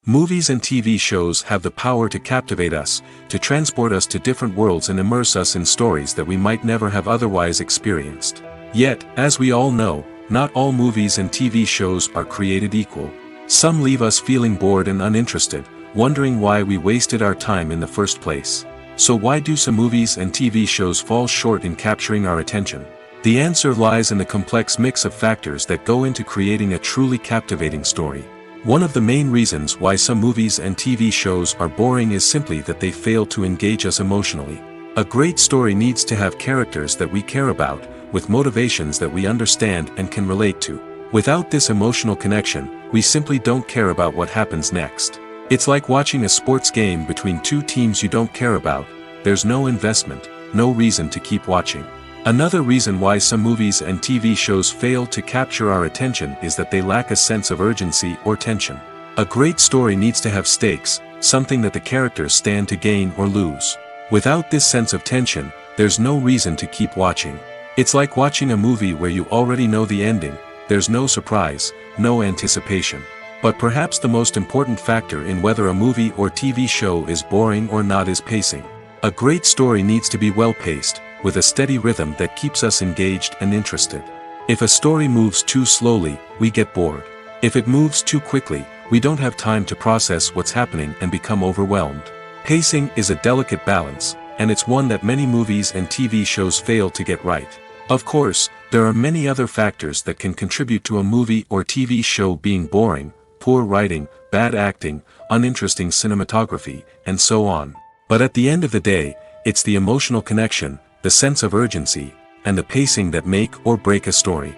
Movies and TV shows have the power to captivate us, to transport us to different worlds and immerse us in stories that we might never have otherwise experienced. Yet, as we all know, not all movies and TV shows are created equal. Some leave us feeling bored and uninterested, wondering why we wasted our time in the first place. So why do some movies and TV shows fall short in capturing our attention? The answer lies in the complex mix of factors that go into creating a truly captivating story. One of the main reasons why some movies and TV shows are boring is simply that they fail to engage us emotionally. A great story needs to have characters that we care about, with motivations that we understand and can relate to. Without this emotional connection, we simply don't care about what happens next. It's like watching a sports game between two teams you don't care about. There's no investment, no reason to keep watching. Another reason why some movies and TV shows fail to capture our attention is that they lack a sense of urgency or tension. A great story needs to have stakes, something that the characters stand to gain or lose. Without this sense of tension, there's no reason to keep watching. It's like watching a movie where you already know the ending. There's no surprise, no anticipation. But perhaps the most important factor in whether a movie or TV show is boring or not is pacing. A great story needs to be well-paced, with a steady rhythm that keeps us engaged and interested. If a story moves too slowly, we get bored. If it moves too quickly, we don't have time to process what's happening and become overwhelmed. Pacing is a delicate balance, and it's one that many movies and TV shows fail to get right. Of course, there are many other factors that can contribute to a movie or TV show being boring: poor writing, bad acting, uninteresting cinematography, and so on. But at the end of the day, it's the emotional connection, the sense of urgency, and the pacing that make or break a story.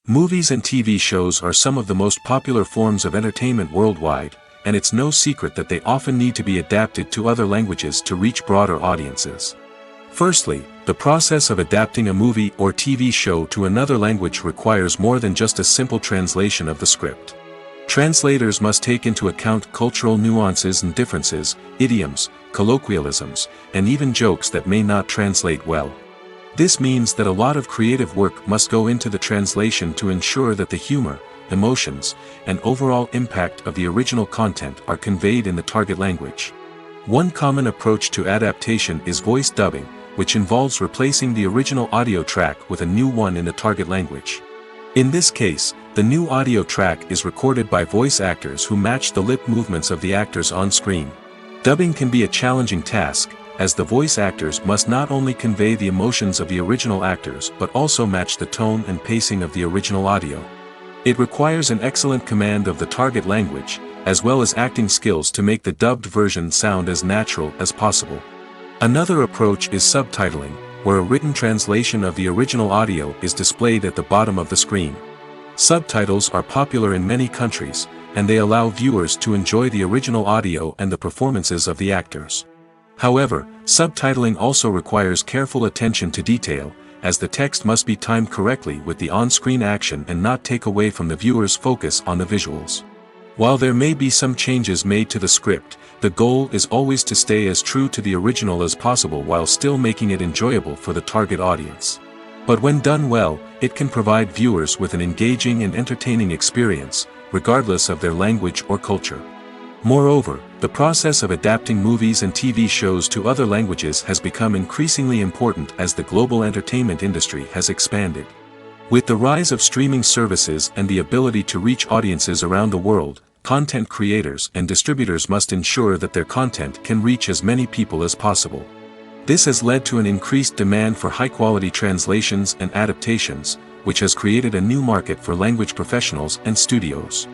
Movies and TV shows are some of the most popular forms of entertainment worldwide, and it's no secret that they often need to be adapted to other languages to reach broader audiences. Firstly, the process of adapting a movie or TV show to another language requires more than just a simple translation of the script. Translators must take into account cultural nuances and differences, idioms, colloquialisms, and even jokes that may not translate well. This means that a lot of creative work must go into the translation to ensure that the humor, emotions, and overall impact of the original content are conveyed in the target language. One common approach to adaptation is voice dubbing, which involves replacing the original audio track with a new one in the target language. In this case, the new audio track is recorded by voice actors who match the lip movements of the actors on screen. Dubbing can be a challenging task, as the voice actors must not only convey the emotions of the original actors but also match the tone and pacing of the original audio. It requires an excellent command of the target language, as well as acting skills to make the dubbed version sound as natural as possible. Another approach is subtitling, where a written translation of the original audio is displayed at the bottom of the screen. Subtitles are popular in many countries, and they allow viewers to enjoy the original audio and the performances of the actors. However, subtitling also requires careful attention to detail, as the text must be timed correctly with the on-screen action and not take away from the viewer's focus on the visuals. While there may be some changes made to the script, the goal is always to stay as true to the original as possible while still making it enjoyable for the target audience. But when done well, it can provide viewers with an engaging and entertaining experience, regardless of their language or culture. Moreover, the process of adapting movies and TV shows to other languages has become increasingly important as the global entertainment industry has expanded. With the rise of streaming services and the ability to reach audiences around the world, content creators and distributors must ensure that their content can reach as many people as possible. This has led to an increased demand for high-quality translations and adaptations, which has created a new market for language professionals and studios.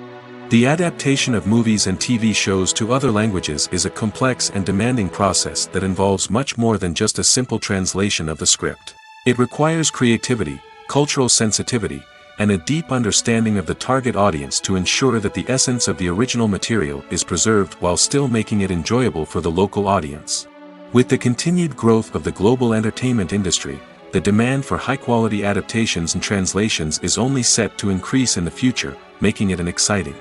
The adaptation of movies and TV shows to other languages is a complex and demanding process that involves much more than just a simple translation of the script. It requires creativity, cultural sensitivity, and a deep understanding of the target audience to ensure that the essence of the original material is preserved while still making it enjoyable for the local audience. With the continued growth of the global entertainment industry, the demand for high-quality adaptations and translations is only set to increase in the future, making it an exciting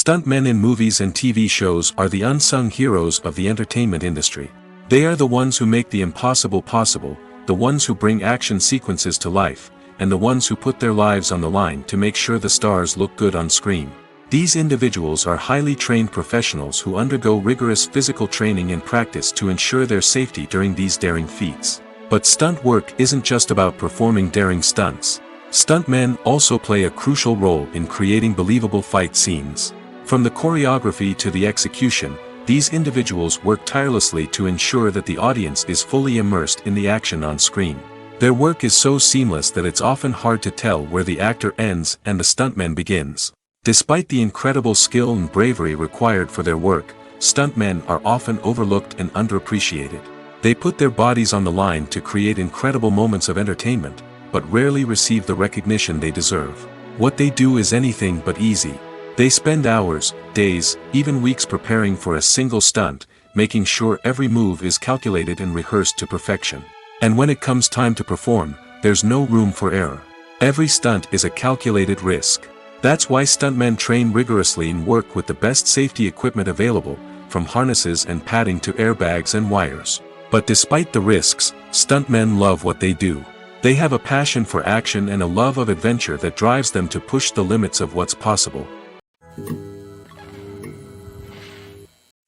Stuntmen in movies and TV shows are the unsung heroes of the entertainment industry. They are the ones who make the impossible possible, the ones who bring action sequences to life, and the ones who put their lives on the line to make sure the stars look good on screen. These individuals are highly trained professionals who undergo rigorous physical training and practice to ensure their safety during these daring feats. But stunt work isn't just about performing daring stunts. Stuntmen also play a crucial role in creating believable fight scenes. From the choreography to the execution, these individuals work tirelessly to ensure that the audience is fully immersed in the action on screen. Their work is so seamless that it's often hard to tell where the actor ends and the stuntman begins. Despite the incredible skill and bravery required for their work, stuntmen are often overlooked and underappreciated. They put their bodies on the line to create incredible moments of entertainment, but rarely receive the recognition they deserve. What they do is anything but easy. They spend hours, days, even weeks preparing for a single stunt, making sure every move is calculated and rehearsed to perfection. And when it comes time to perform, there's no room for error. Every stunt is a calculated risk. That's why stuntmen train rigorously and work with the best safety equipment available, from harnesses and padding to airbags and wires. But despite the risks, stuntmen love what they do. They have a passion for action and a love of adventure that drives them to push the limits of what's possible.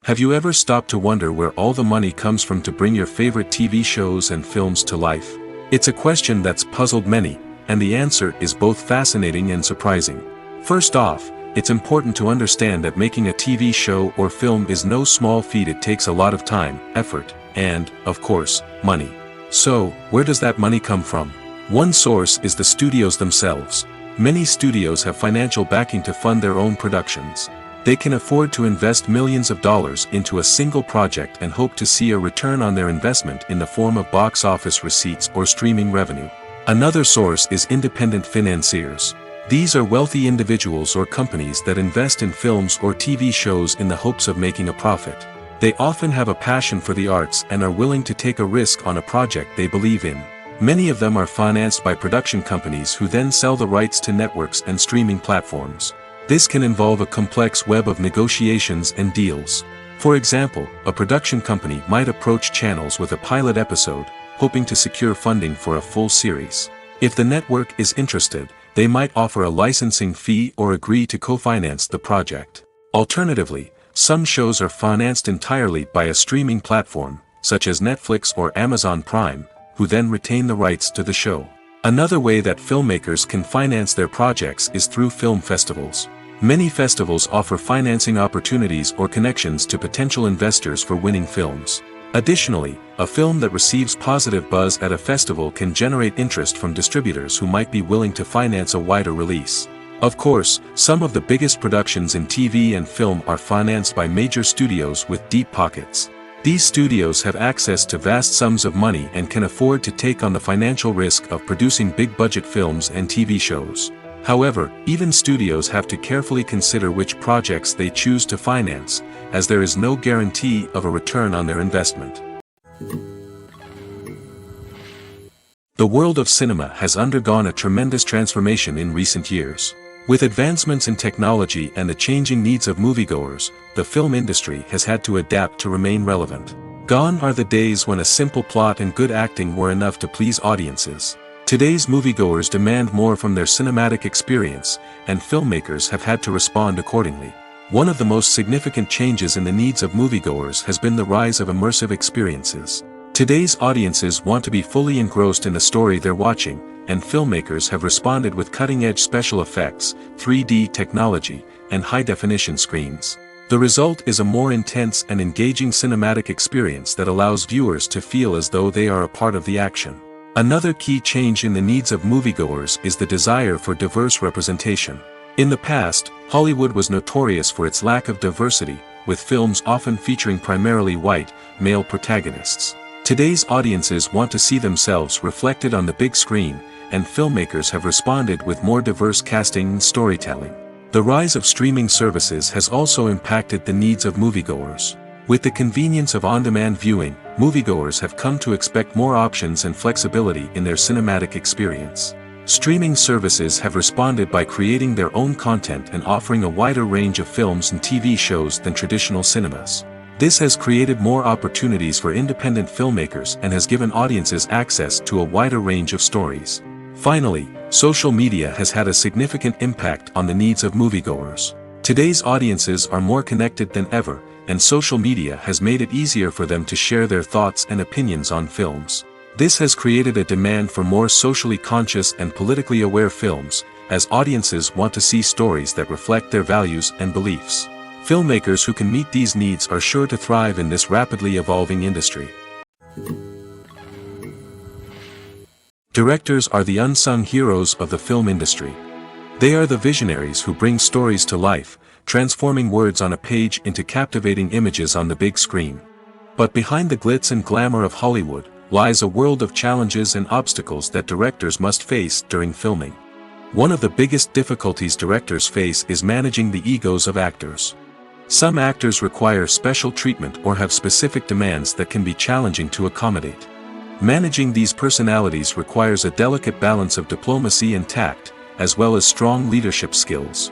Have you ever stopped to wonder where all the money comes from to bring your favorite TV shows and films to life? It's a question that's puzzled many, and the answer is both fascinating and surprising. First off, it's important to understand that making a TV show or film is no small feat. It takes a lot of time, effort, and, of course, money. So, where does that money come from? One source is the studios themselves. Many studios have financial backing to fund their own productions. They can afford to invest millions of dollars into a single project and hope to see a return on their investment in the form of box office receipts or streaming revenue. Another source is independent financiers. These are wealthy individuals or companies that invest in films or TV shows in the hopes of making a profit. They often have a passion for the arts and are willing to take a risk on a project they believe in. Many of them are financed by production companies who then sell the rights to networks and streaming platforms. This can involve a complex web of negotiations and deals. For example, a production company might approach channels with a pilot episode, hoping to secure funding for a full series. If the network is interested, they might offer a licensing fee or agree to co-finance the project. Alternatively, some shows are financed entirely by a streaming platform, such as Netflix or Amazon Prime, who then retain the rights to the show. Another way that filmmakers can finance their projects is through film festivals. Many festivals offer financing opportunities or connections to potential investors for winning films. Additionally, a film that receives positive buzz at a festival can generate interest from distributors who might be willing to finance a wider release. Of course, some of the biggest productions in TV and film are financed by major studios with deep pockets. These studios have access to vast sums of money and can afford to take on the financial risk of producing big-budget films and TV shows. However, even studios have to carefully consider which projects they choose to finance, as there is no guarantee of a return on their investment. The world of cinema has undergone a tremendous transformation in recent years. With advancements in technology and the changing needs of moviegoers, the film industry has had to adapt to remain relevant. Gone are the days when a simple plot and good acting were enough to please audiences. Today's moviegoers demand more from their cinematic experience, and filmmakers have had to respond accordingly. One of the most significant changes in the needs of moviegoers has been the rise of immersive experiences. Today's audiences want to be fully engrossed in the story they're watching, and filmmakers have responded with cutting-edge special effects, 3D technology, and high-definition screens. The result is a more intense and engaging cinematic experience that allows viewers to feel as though they are a part of the action. Another key change in the needs of moviegoers is the desire for diverse representation. In the past, Hollywood was notorious for its lack of diversity, with films often featuring primarily white, male protagonists. Today's audiences want to see themselves reflected on the big screen, and filmmakers have responded with more diverse casting and storytelling. The rise of streaming services has also impacted the needs of moviegoers. With the convenience of on-demand viewing, moviegoers have come to expect more options and flexibility in their cinematic experience. Streaming services have responded by creating their own content and offering a wider range of films and TV shows than traditional cinemas. This has created more opportunities for independent filmmakers and has given audiences access to a wider range of stories. Finally, social media has had a significant impact on the needs of moviegoers. Today's audiences are more connected than ever, and social media has made it easier for them to share their thoughts and opinions on films. This has created a demand for more socially conscious and politically aware films, as audiences want to see stories that reflect their values and beliefs. Filmmakers who can meet these needs are sure to thrive in this rapidly evolving industry. Directors are the unsung heroes of the film industry. They are the visionaries who bring stories to life, transforming words on a page into captivating images on the big screen. But behind the glitz and glamour of Hollywood lies a world of challenges and obstacles that directors must face during filming. One of the biggest difficulties directors face is managing the egos of actors. Some actors require special treatment or have specific demands that can be challenging to accommodate. Managing these personalities requires a delicate balance of diplomacy and tact, as well as strong leadership skills.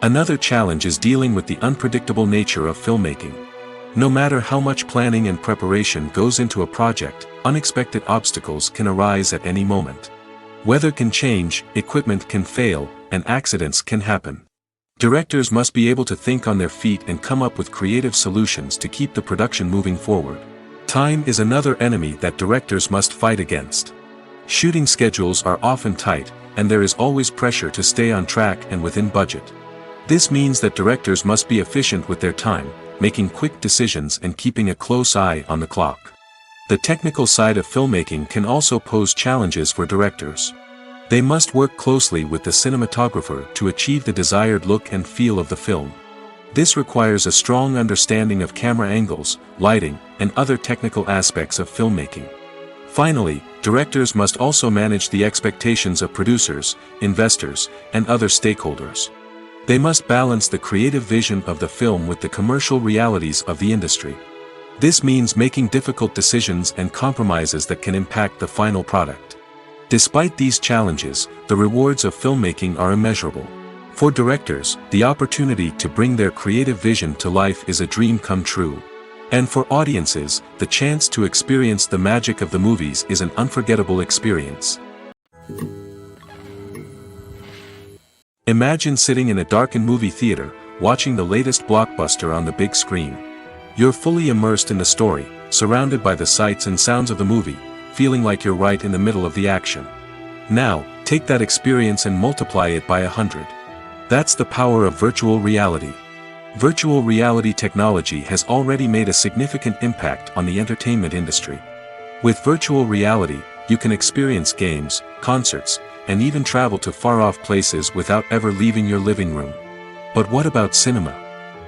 Another challenge is dealing with the unpredictable nature of filmmaking. No matter how much planning and preparation goes into a project, unexpected obstacles can arise at any moment. Weather can change, equipment can fail, and accidents can happen. Directors must be able to think on their feet and come up with creative solutions to keep the production moving forward. Time is another enemy that directors must fight against. Shooting schedules are often tight, and there is always pressure to stay on track and within budget. This means that directors must be efficient with their time, making quick decisions and keeping a close eye on the clock. The technical side of filmmaking can also pose challenges for directors. They must work closely with the cinematographer to achieve the desired look and feel of the film. This requires a strong understanding of camera angles, lighting, and other technical aspects of filmmaking. Finally, directors must also manage the expectations of producers, investors, and other stakeholders. They must balance the creative vision of the film with the commercial realities of the industry. This means making difficult decisions and compromises that can impact the final product. Despite these challenges, the rewards of filmmaking are immeasurable. For directors, the opportunity to bring their creative vision to life is a dream come true. And for audiences, the chance to experience the magic of the movies is an unforgettable experience. Imagine sitting in a darkened movie theater, watching the latest blockbuster on the big screen. You're fully immersed in the story, surrounded by the sights and sounds of the movie, feeling like you're right in the middle of the action. Now, take that experience and multiply it by 100. That's the power of virtual reality. Virtual reality technology has already made a significant impact on the entertainment industry. With virtual reality, you can experience games, concerts, and even travel to far-off places without ever leaving your living room. But what about cinema?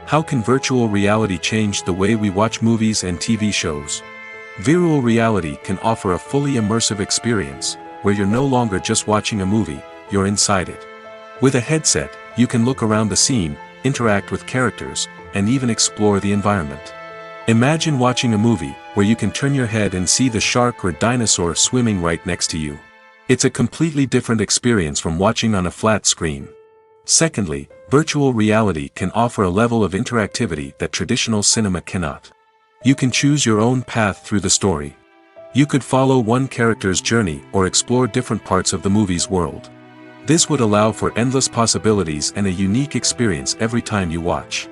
How can virtual reality change the way we watch movies and TV shows? Virtual reality can offer a fully immersive experience, where you're no longer just watching a movie, you're inside it. With a headset, you can look around the scene, interact with characters, and even explore the environment. Imagine watching a movie where you can turn your head and see the shark or dinosaur swimming right next to you. It's a completely different experience from watching on a flat screen. Secondly, virtual reality can offer a level of interactivity that traditional cinema cannot. You can choose your own path through the story. You could follow one character's journey or explore different parts of the movie's world. This would allow for endless possibilities and a unique experience every time you watch.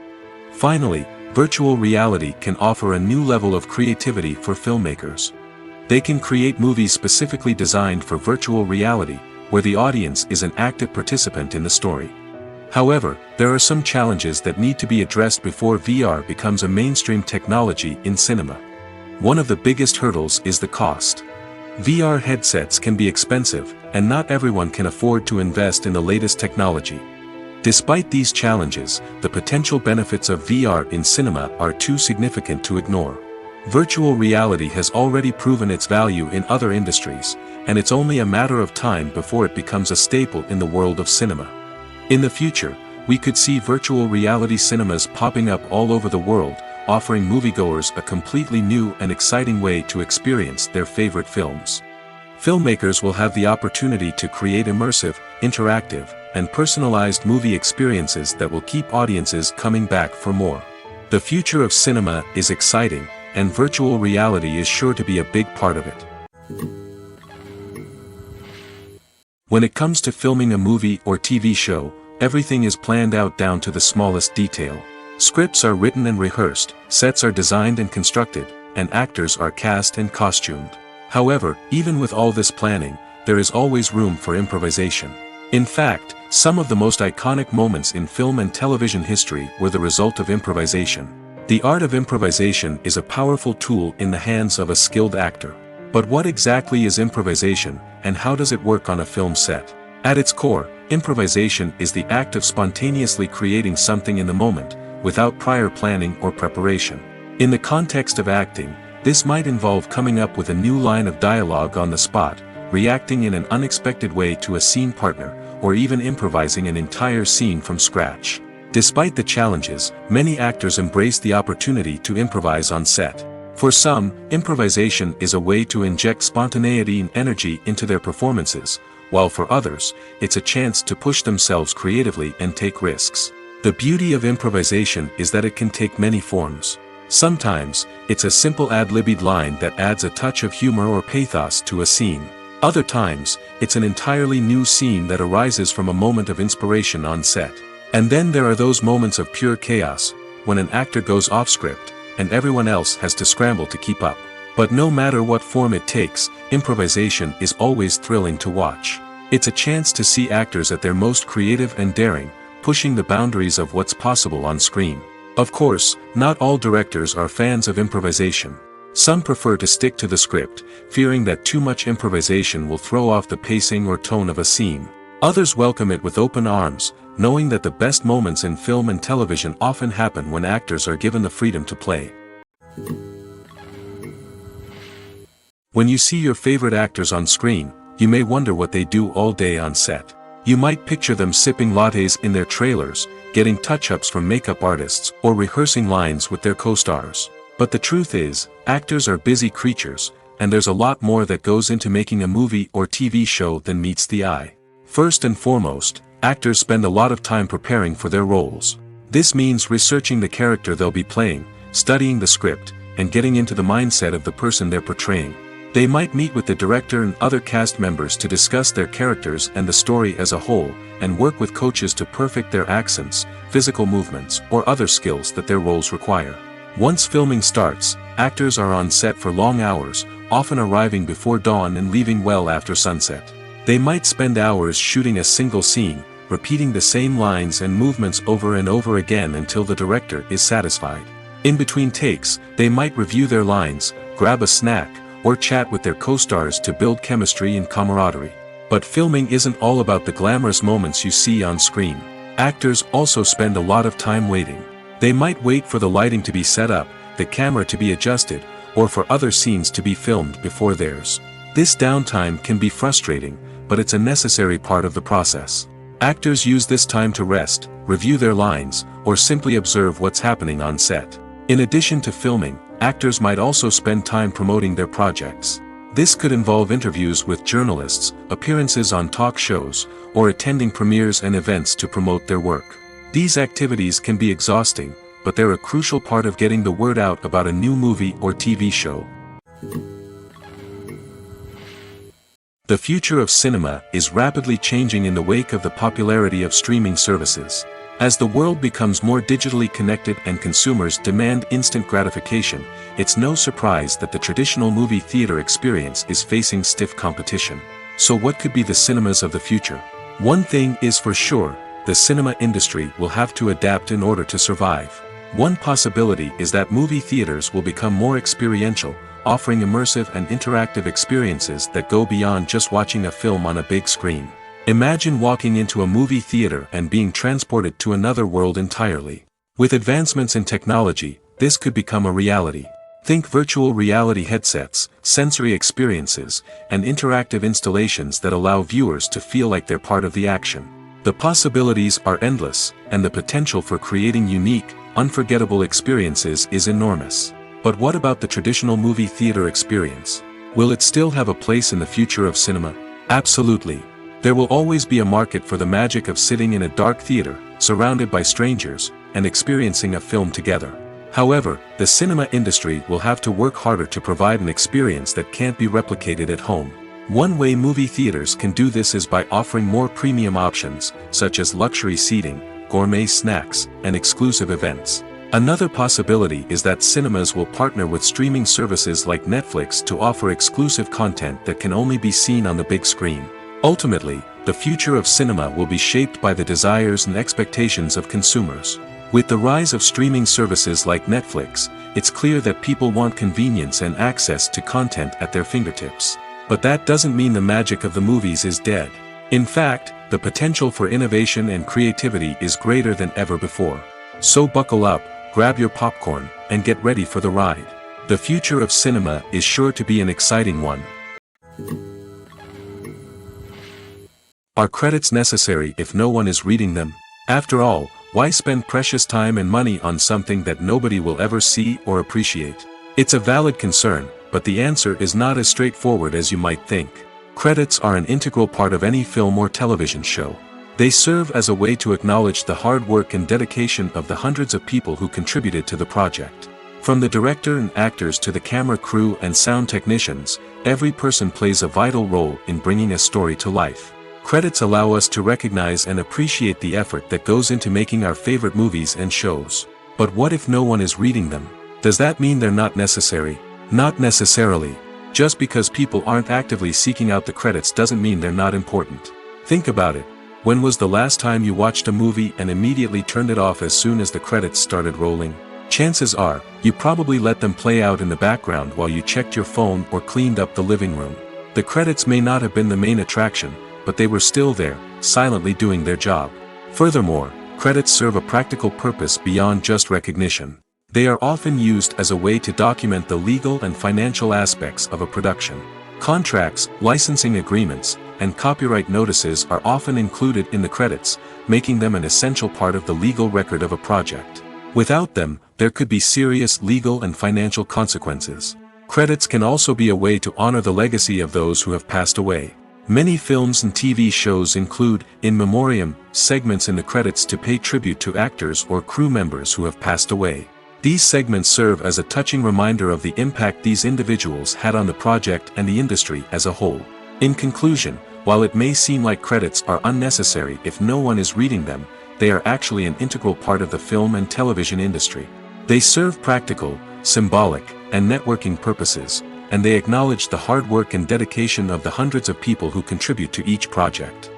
Finally, virtual reality can offer a new level of creativity for filmmakers. They can create movies specifically designed for virtual reality, where the audience is an active participant in the story. However, there are some challenges that need to be addressed before VR becomes a mainstream technology in cinema. One of the biggest hurdles is the cost. VR headsets can be expensive, and not everyone can afford to invest in the latest technology. Despite these challenges, the potential benefits of VR in cinema are too significant to ignore. Virtual reality has already proven its value in other industries, and it's only a matter of time before it becomes a staple in the world of cinema. In the future, we could see virtual reality cinemas popping up all over the world, offering moviegoers a completely new and exciting way to experience their favorite films. Filmmakers will have the opportunity to create immersive, interactive, and personalized movie experiences that will keep audiences coming back for more. The future of cinema is exciting, and virtual reality is sure to be a big part of it. When it comes to filming a movie or TV show, everything is planned out down to the smallest detail. Scripts are written and rehearsed, sets are designed and constructed, and actors are cast and costumed. However, even with all this planning, there is always room for improvisation. In fact, some of the most iconic moments in film and television history were the result of improvisation. The art of improvisation is a powerful tool in the hands of a skilled actor. But what exactly is improvisation, and how does it work on a film set? At its core, improvisation is the act of spontaneously creating something in the moment, without prior planning or preparation. In the context of acting, this might involve coming up with a new line of dialogue on the spot, reacting in an unexpected way to a scene partner, or even improvising an entire scene from scratch. Despite the challenges, many actors embrace the opportunity to improvise on set. For some, improvisation is a way to inject spontaneity and energy into their performances, while for others, it's a chance to push themselves creatively and take risks. The beauty of improvisation is that it can take many forms. Sometimes, it's a simple ad-libbed line that adds a touch of humor or pathos to a scene. Other times, it's an entirely new scene that arises from a moment of inspiration on set. And then there are those moments of pure chaos, when an actor goes off script, and everyone else has to scramble to keep up. But no matter what form it takes, improvisation is always thrilling to watch. It's a chance to see actors at their most creative and daring, pushing the boundaries of what's possible on screen. Of course, not all directors are fans of improvisation. Some prefer to stick to the script, fearing that too much improvisation will throw off the pacing or tone of a scene. Others welcome it with open arms, knowing that the best moments in film and television often happen when actors are given the freedom to play. When you see your favorite actors on screen, you may wonder what they do all day on set. You might picture them sipping lattes in their trailers, getting touch-ups from makeup artists, or rehearsing lines with their co-stars. But the truth is, actors are busy creatures, and there's a lot more that goes into making a movie or TV show than meets the eye. First and foremost, actors spend a lot of time preparing for their roles. This means researching the character they'll be playing, studying the script, and getting into the mindset of the person they're portraying. They might meet with the director and other cast members to discuss their characters and the story as a whole, and work with coaches to perfect their accents, physical movements, or other skills that their roles require. Once filming starts, actors are on set for long hours, often arriving before dawn and leaving well after sunset. They might spend hours shooting a single scene, repeating the same lines and movements over and over again until the director is satisfied. In between takes, they might review their lines, grab a snack, or chat with their co-stars to build chemistry and camaraderie. But filming isn't all about the glamorous moments you see on screen. Actors also spend a lot of time waiting. They might wait for the lighting to be set up, the camera to be adjusted, or for other scenes to be filmed before theirs. This downtime can be frustrating, but it's a necessary part of the process. Actors use this time to rest, review their lines, or simply observe what's happening on set. In addition to filming, actors might also spend time promoting their projects. This could involve interviews with journalists, appearances on talk shows, or attending premieres and events to promote their work. These activities can be exhausting, but they're a crucial part of getting the word out about a new movie or TV show. The future of cinema is rapidly changing in the wake of the popularity of streaming services. As the world becomes more digitally connected and consumers demand instant gratification, it's no surprise that the traditional movie theater experience is facing stiff competition. So what could be the cinemas of the future? One thing is for sure, the cinema industry will have to adapt in order to survive. One possibility is that movie theaters will become more experiential, offering immersive and interactive experiences that go beyond just watching a film on a big screen. Imagine walking into a movie theater and being transported to another world entirely. With advancements in technology, this could become a reality. Think virtual reality headsets, sensory experiences, and interactive installations that allow viewers to feel like they're part of the action. The possibilities are endless, and the potential for creating unique, unforgettable experiences is enormous. But what about the traditional movie theater experience? Will it still have a place in the future of cinema? Absolutely. There will always be a market for the magic of sitting in a dark theater, surrounded by strangers, and experiencing a film together. However, the cinema industry will have to work harder to provide an experience that can't be replicated at home. One way movie theaters can do this is by offering more premium options, such as luxury seating, gourmet snacks, and exclusive events. Another possibility is that cinemas will partner with streaming services like Netflix to offer exclusive content that can only be seen on the big screen. Ultimately, the future of cinema will be shaped by the desires and expectations of consumers. With the rise of streaming services like Netflix, it's clear that people want convenience and access to content at their fingertips. But that doesn't mean the magic of the movies is dead. In fact, the potential for innovation and creativity is greater than ever before. So buckle up, grab your popcorn, and get ready for the ride. The future of cinema is sure to be an exciting one. Are credits necessary if no one is reading them? After all, why spend precious time and money on something that nobody will ever see or appreciate? It's a valid concern, but the answer is not as straightforward as you might think. Credits are an integral part of any film or television show. They serve as a way to acknowledge the hard work and dedication of the hundreds of people who contributed to the project. From the director and actors to the camera crew and sound technicians, every person plays a vital role in bringing a story to life. Credits allow us to recognize and appreciate the effort that goes into making our favorite movies and shows. But what if no one is reading them? Does that mean they're not necessary? Not necessarily. Just because people aren't actively seeking out the credits doesn't mean they're not important. Think about it. When was the last time you watched a movie and immediately turned it off as soon as the credits started rolling? Chances are, you probably let them play out in the background while you checked your phone or cleaned up the living room. The credits may not have been the main attraction, but they were still there, silently doing their job. Furthermore, credits serve a practical purpose beyond just recognition. They are often used as a way to document the legal and financial aspects of a production. Contracts, licensing agreements, and copyright notices are often included in the credits, making them an essential part of the legal record of a project. Without them, there could be serious legal and financial consequences. Credits can also be a way to honor the legacy of those who have passed away. Many films and TV shows include, in memoriam, segments in the credits to pay tribute to actors or crew members who have passed away. These segments serve as a touching reminder of the impact these individuals had on the project and the industry as a whole. In conclusion, while it may seem like credits are unnecessary if no one is reading them, they are actually an integral part of the film and television industry. They serve practical, symbolic, and networking purposes, and they acknowledge the hard work and dedication of the hundreds of people who contribute to each project.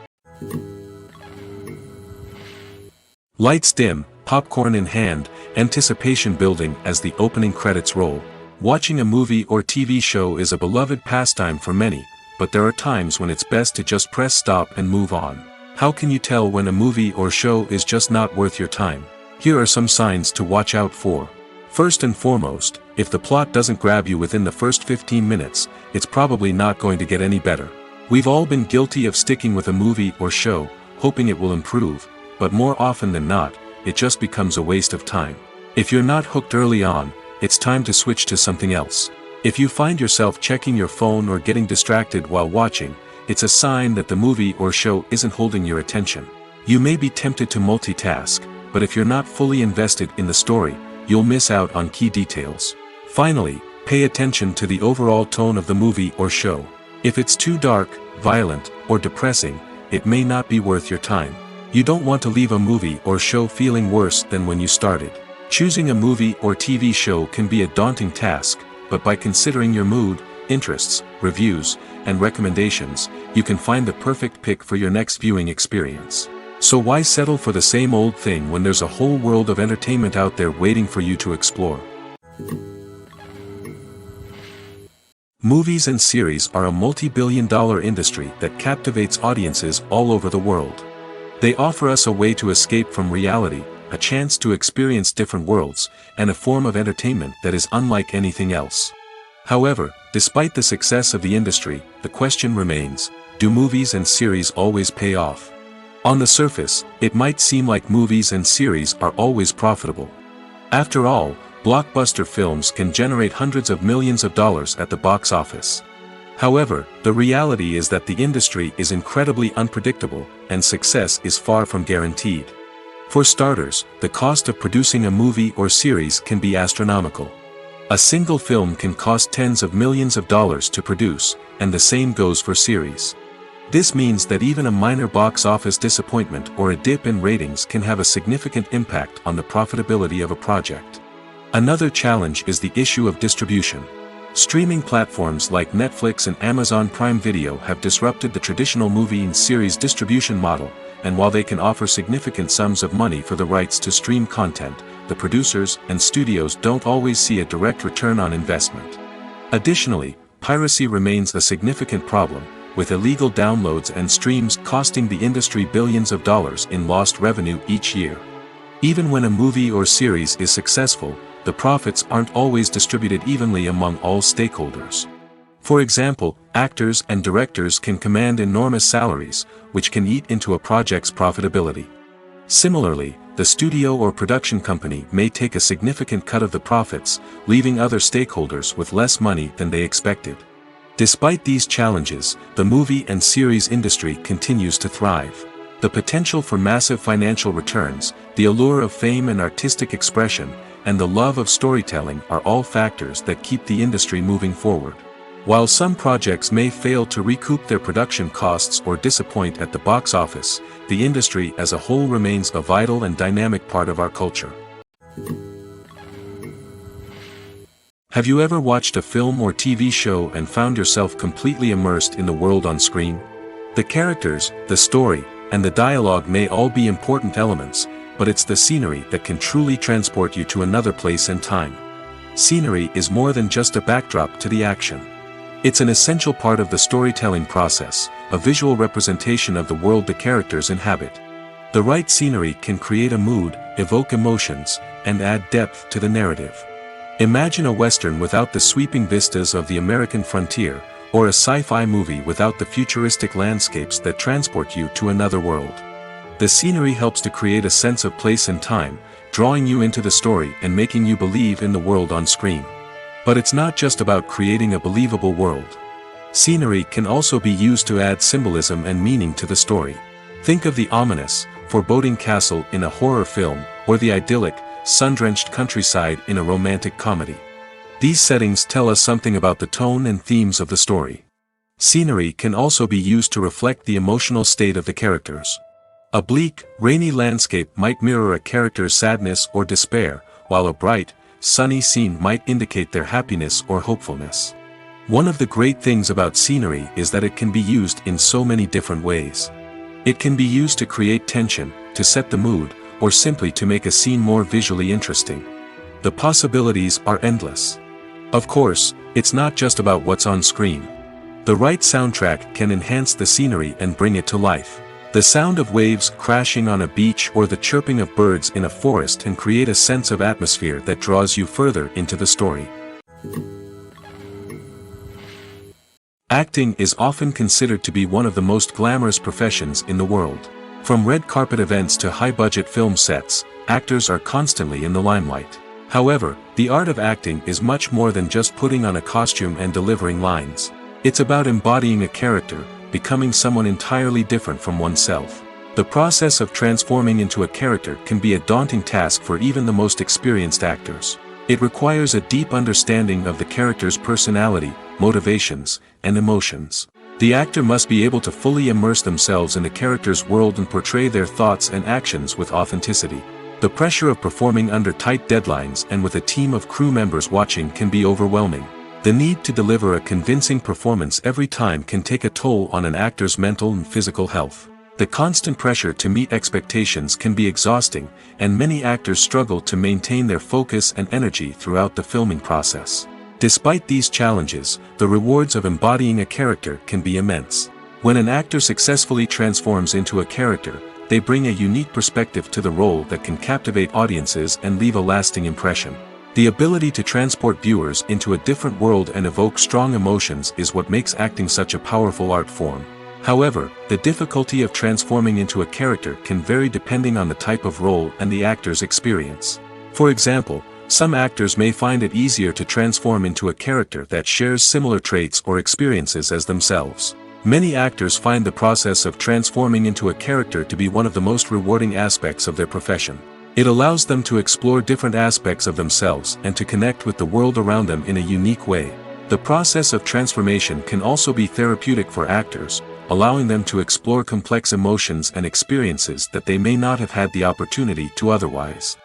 Lights dim, popcorn in hand, anticipation building as the opening credits roll. Watching a movie or TV show is a beloved pastime for many, but there are times when it's best to just press stop and move on. How can you tell when a movie or show is just not worth your time? Here are some signs to watch out for. First and foremost, if the plot doesn't grab you within the first 15 minutes, it's probably not going to get any better. We've all been guilty of sticking with a movie or show, hoping it will improve, but more often than not, it just becomes a waste of time. If you're not hooked early on, it's time to switch to something else. If you find yourself checking your phone or getting distracted while watching, it's a sign that the movie or show isn't holding your attention. You may be tempted to multitask, but if you're not fully invested in the story, you'll miss out on key details. Finally, pay attention to the overall tone of the movie or show. If it's too dark, violent, or depressing, it may not be worth your time. You don't want to leave a movie or show feeling worse than when you started. Choosing a movie or TV show can be a daunting task, but by considering your mood, interests, reviews, and recommendations, you can find the perfect pick for your next viewing experience. So why settle for the same old thing when there's a whole world of entertainment out there waiting for you to explore? Movies and series are a multi-billion-dollar industry that captivates audiences all over the world. They offer us a way to escape from reality, a chance to experience different worlds, and a form of entertainment that is unlike anything else. However, despite the success of the industry, the question remains, do movies and series always pay off? On the surface, it might seem like movies and series are always profitable. After all, blockbuster films can generate hundreds of millions of dollars at the box office. However, the reality is that the industry is incredibly unpredictable, and success is far from guaranteed. For starters, the cost of producing a movie or series can be astronomical. A single film can cost tens of millions of dollars to produce, and the same goes for series. This means that even a minor box office disappointment or a dip in ratings can have a significant impact on the profitability of a project. Another challenge is the issue of distribution. Streaming platforms like Netflix and Amazon Prime Video have disrupted the traditional movie and series distribution model, and while they can offer significant sums of money for the rights to stream content, the producers and studios don't always see a direct return on investment. Additionally, piracy remains a significant problem, with illegal downloads and streams costing the industry billions of dollars in lost revenue each year. Even when a movie or series is successful, the profits aren't always distributed evenly among all stakeholders. For example, actors and directors can command enormous salaries, which can eat into a project's profitability. Similarly, the studio or production company may take a significant cut of the profits, leaving other stakeholders with less money than they expected. Despite these challenges, the movie and series industry continues to thrive. The potential for massive financial returns, the allure of fame and artistic expression, and the love of storytelling are all factors that keep the industry moving forward. While some projects may fail to recoup their production costs or disappoint at the box office, the industry as a whole remains a vital and dynamic part of our culture. Have you ever watched a film or TV show and found yourself completely immersed in the world on screen? The characters, the story, and the dialogue may all be important elements, but it's the scenery that can truly transport you to another place and time. Scenery is more than just a backdrop to the action. It's an essential part of the storytelling process, a visual representation of the world the characters inhabit. The right scenery can create a mood, evoke emotions, and add depth to the narrative. Imagine a Western without the sweeping vistas of the American frontier, or a sci-fi movie without the futuristic landscapes that transport you to another world. The scenery helps to create a sense of place and time, drawing you into the story and making you believe in the world on screen. But it's not just about creating a believable world. Scenery can also be used to add symbolism and meaning to the story. Think of the ominous, foreboding castle in a horror film, or the idyllic, sun-drenched countryside in a romantic comedy. These settings tell us something about the tone and themes of the story. Scenery can also be used to reflect the emotional state of the characters. A bleak, rainy landscape might mirror a character's sadness or despair, while a bright, sunny scene might indicate their happiness or hopefulness. One of the great things about scenery is that it can be used in so many different ways. It can be used to create tension, to set the mood, or simply to make a scene more visually interesting. The possibilities are endless. Of course, it's not just about what's on screen. The right soundtrack can enhance the scenery and bring it to life. The sound of waves crashing on a beach or the chirping of birds in a forest can create a sense of atmosphere that draws you further into the story. Acting is often considered to be one of the most glamorous professions in the world. From red carpet events to high-budget film sets, actors are constantly in the limelight. However, the art of acting is much more than just putting on a costume and delivering lines. It's about embodying a character, becoming someone entirely different from oneself. The process of transforming into a character can be a daunting task for even the most experienced actors. It requires a deep understanding of the character's personality, motivations, and emotions. The actor must be able to fully immerse themselves in the character's world and portray their thoughts and actions with authenticity. The pressure of performing under tight deadlines and with a team of crew members watching can be overwhelming. The need to deliver a convincing performance every time can take a toll on an actor's mental and physical health. The constant pressure to meet expectations can be exhausting, and many actors struggle to maintain their focus and energy throughout the filming process. Despite these challenges, the rewards of embodying a character can be immense. When an actor successfully transforms into a character, they bring a unique perspective to the role that can captivate audiences and leave a lasting impression. The ability to transport viewers into a different world and evoke strong emotions is what makes acting such a powerful art form. However, the difficulty of transforming into a character can vary depending on the type of role and the actor's experience. For example, Some actors may find it easier to transform into a character that shares similar traits or experiences as themselves. Many actors find the process of transforming into a character to be one of the most rewarding aspects of their profession. It allows them to explore different aspects of themselves and to connect with the world around them in a unique way. The process of transformation can also be therapeutic for actors, allowing them to explore complex emotions and experiences that they may not have had the opportunity to otherwise.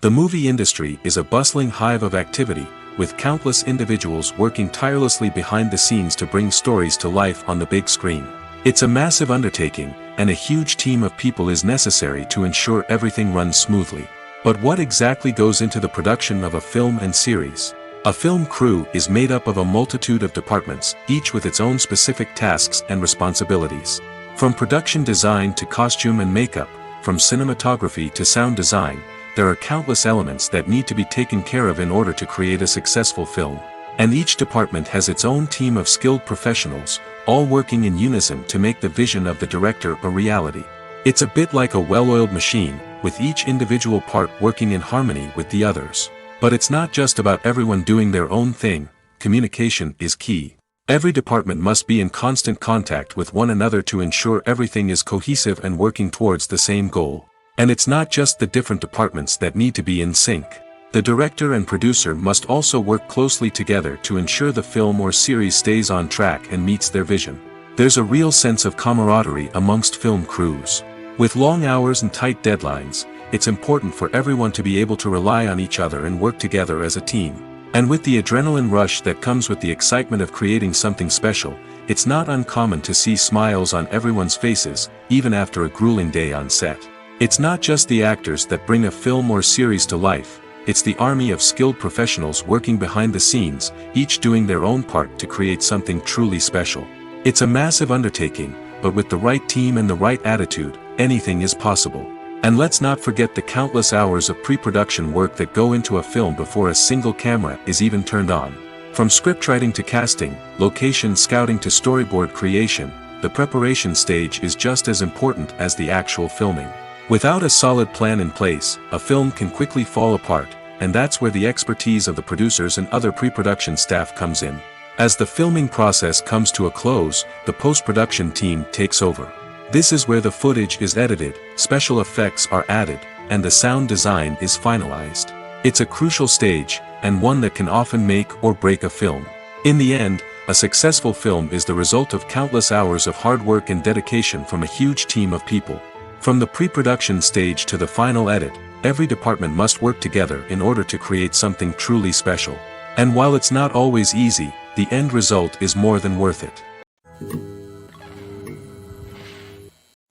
The movie industry is a bustling hive of activity, with countless individuals working tirelessly behind the scenes to bring stories to life on the big screen. It's a massive undertaking, and a huge team of people is necessary to ensure everything runs smoothly. But what exactly goes into the production of a film and series? A film crew is made up of a multitude of departments, each with its own specific tasks and responsibilities. From production design to costume and makeup, from cinematography to sound design, there are countless elements that need to be taken care of in order to create a successful film. And each department has its own team of skilled professionals, all working in unison to make the vision of the director a reality. It's a bit like a well-oiled machine, with each individual part working in harmony with the others. But it's not just about everyone doing their own thing. Communication is key. Every department must be in constant contact with one another to ensure everything is cohesive and working towards the same goal. And it's not just the different departments that need to be in sync. The director and producer must also work closely together to ensure the film or series stays on track and meets their vision. There's a real sense of camaraderie amongst film crews. With long hours and tight deadlines, it's important for everyone to be able to rely on each other and work together as a team. And with the adrenaline rush that comes with the excitement of creating something special, it's not uncommon to see smiles on everyone's faces, even after a grueling day on set. It's not just the actors that bring a film or series to life, it's the army of skilled professionals working behind the scenes, each doing their own part to create something truly special. It's a massive undertaking, but with the right team and the right attitude, anything is possible. And let's not forget the countless hours of pre-production work that go into a film before a single camera is even turned on. From scriptwriting to casting, location scouting to storyboard creation, the preparation stage is just as important as the actual filming. Without a solid plan in place, a film can quickly fall apart, and that's where the expertise of the producers and other pre-production staff comes in. As the filming process comes to a close, the post-production team takes over. This is where the footage is edited, special effects are added, and the sound design is finalized. It's a crucial stage, and one that can often make or break a film. In the end, a successful film is the result of countless hours of hard work and dedication from a huge team of people. From the pre-production stage to the final edit, every department must work together in order to create something truly special. And while it's not always easy, the end result is more than worth it.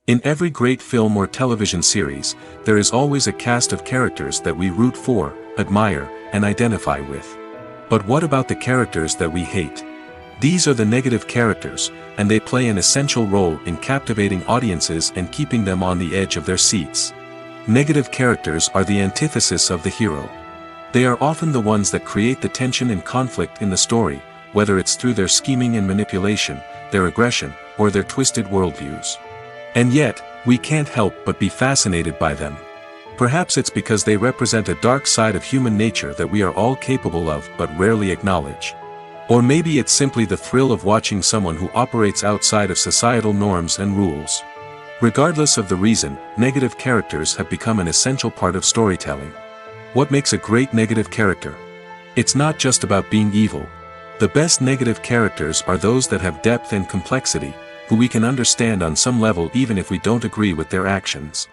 In every great film or television series, there is always a cast of characters that we root for, admire, and identify with. But what about the characters that we hate? These are the negative characters, and they play an essential role in captivating audiences and keeping them on the edge of their seats. Negative characters are the antithesis of the hero. They are often the ones that create the tension and conflict in the story, whether it's through their scheming and manipulation, their aggression, or their twisted worldviews. And yet, we can't help but be fascinated by them. Perhaps it's because they represent a dark side of human nature that we are all capable of but rarely acknowledge. Or maybe it's simply the thrill of watching someone who operates outside of societal norms and rules. Regardless of the reason, negative characters have become an essential part of storytelling. What makes a great negative character? It's not just about being evil. The best negative characters are those that have depth and complexity, who we can understand on some level even if we don't agree with their actions.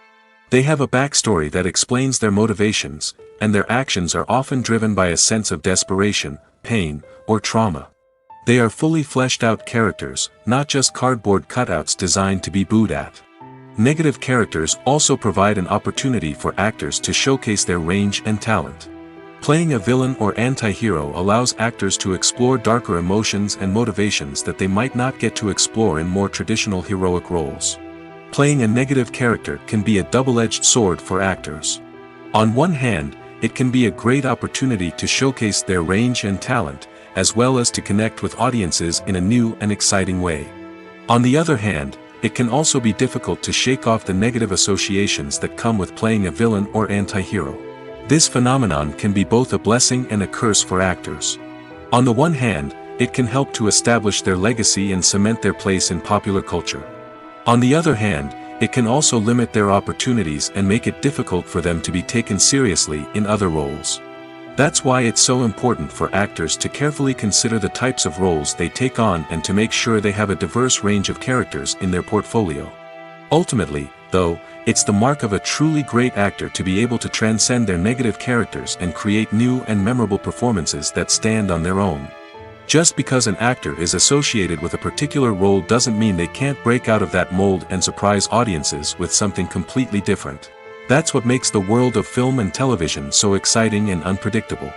They have a backstory that explains their motivations, and their actions are often driven by a sense of desperation, pain, or trauma. They are fully fleshed out characters, not just cardboard cutouts designed to be booed at. Negative characters also provide an opportunity for actors to showcase their range and talent. Playing a villain or anti-hero allows actors to explore darker emotions and motivations that they might not get to explore in more traditional heroic roles. Playing a negative character can be a double-edged sword for actors. On one hand, it can be a great opportunity to showcase their range and talent, as well as to connect with audiences in a new and exciting way. On the other hand, it can also be difficult to shake off the negative associations that come with playing a villain or anti-hero. This phenomenon can be both a blessing and a curse for actors. On the one hand, it can help to establish their legacy and cement their place in popular culture. On the other hand, it can also limit their opportunities and make it difficult for them to be taken seriously in other roles. That's why it's so important for actors to carefully consider the types of roles they take on and to make sure they have a diverse range of characters in their portfolio. Ultimately, though, it's the mark of a truly great actor to be able to transcend their negative characters and create new and memorable performances that stand on their own. Just because an actor is associated with a particular role doesn't mean they can't break out of that mold and surprise audiences with something completely different. That's what makes the world of film and television so exciting and unpredictable.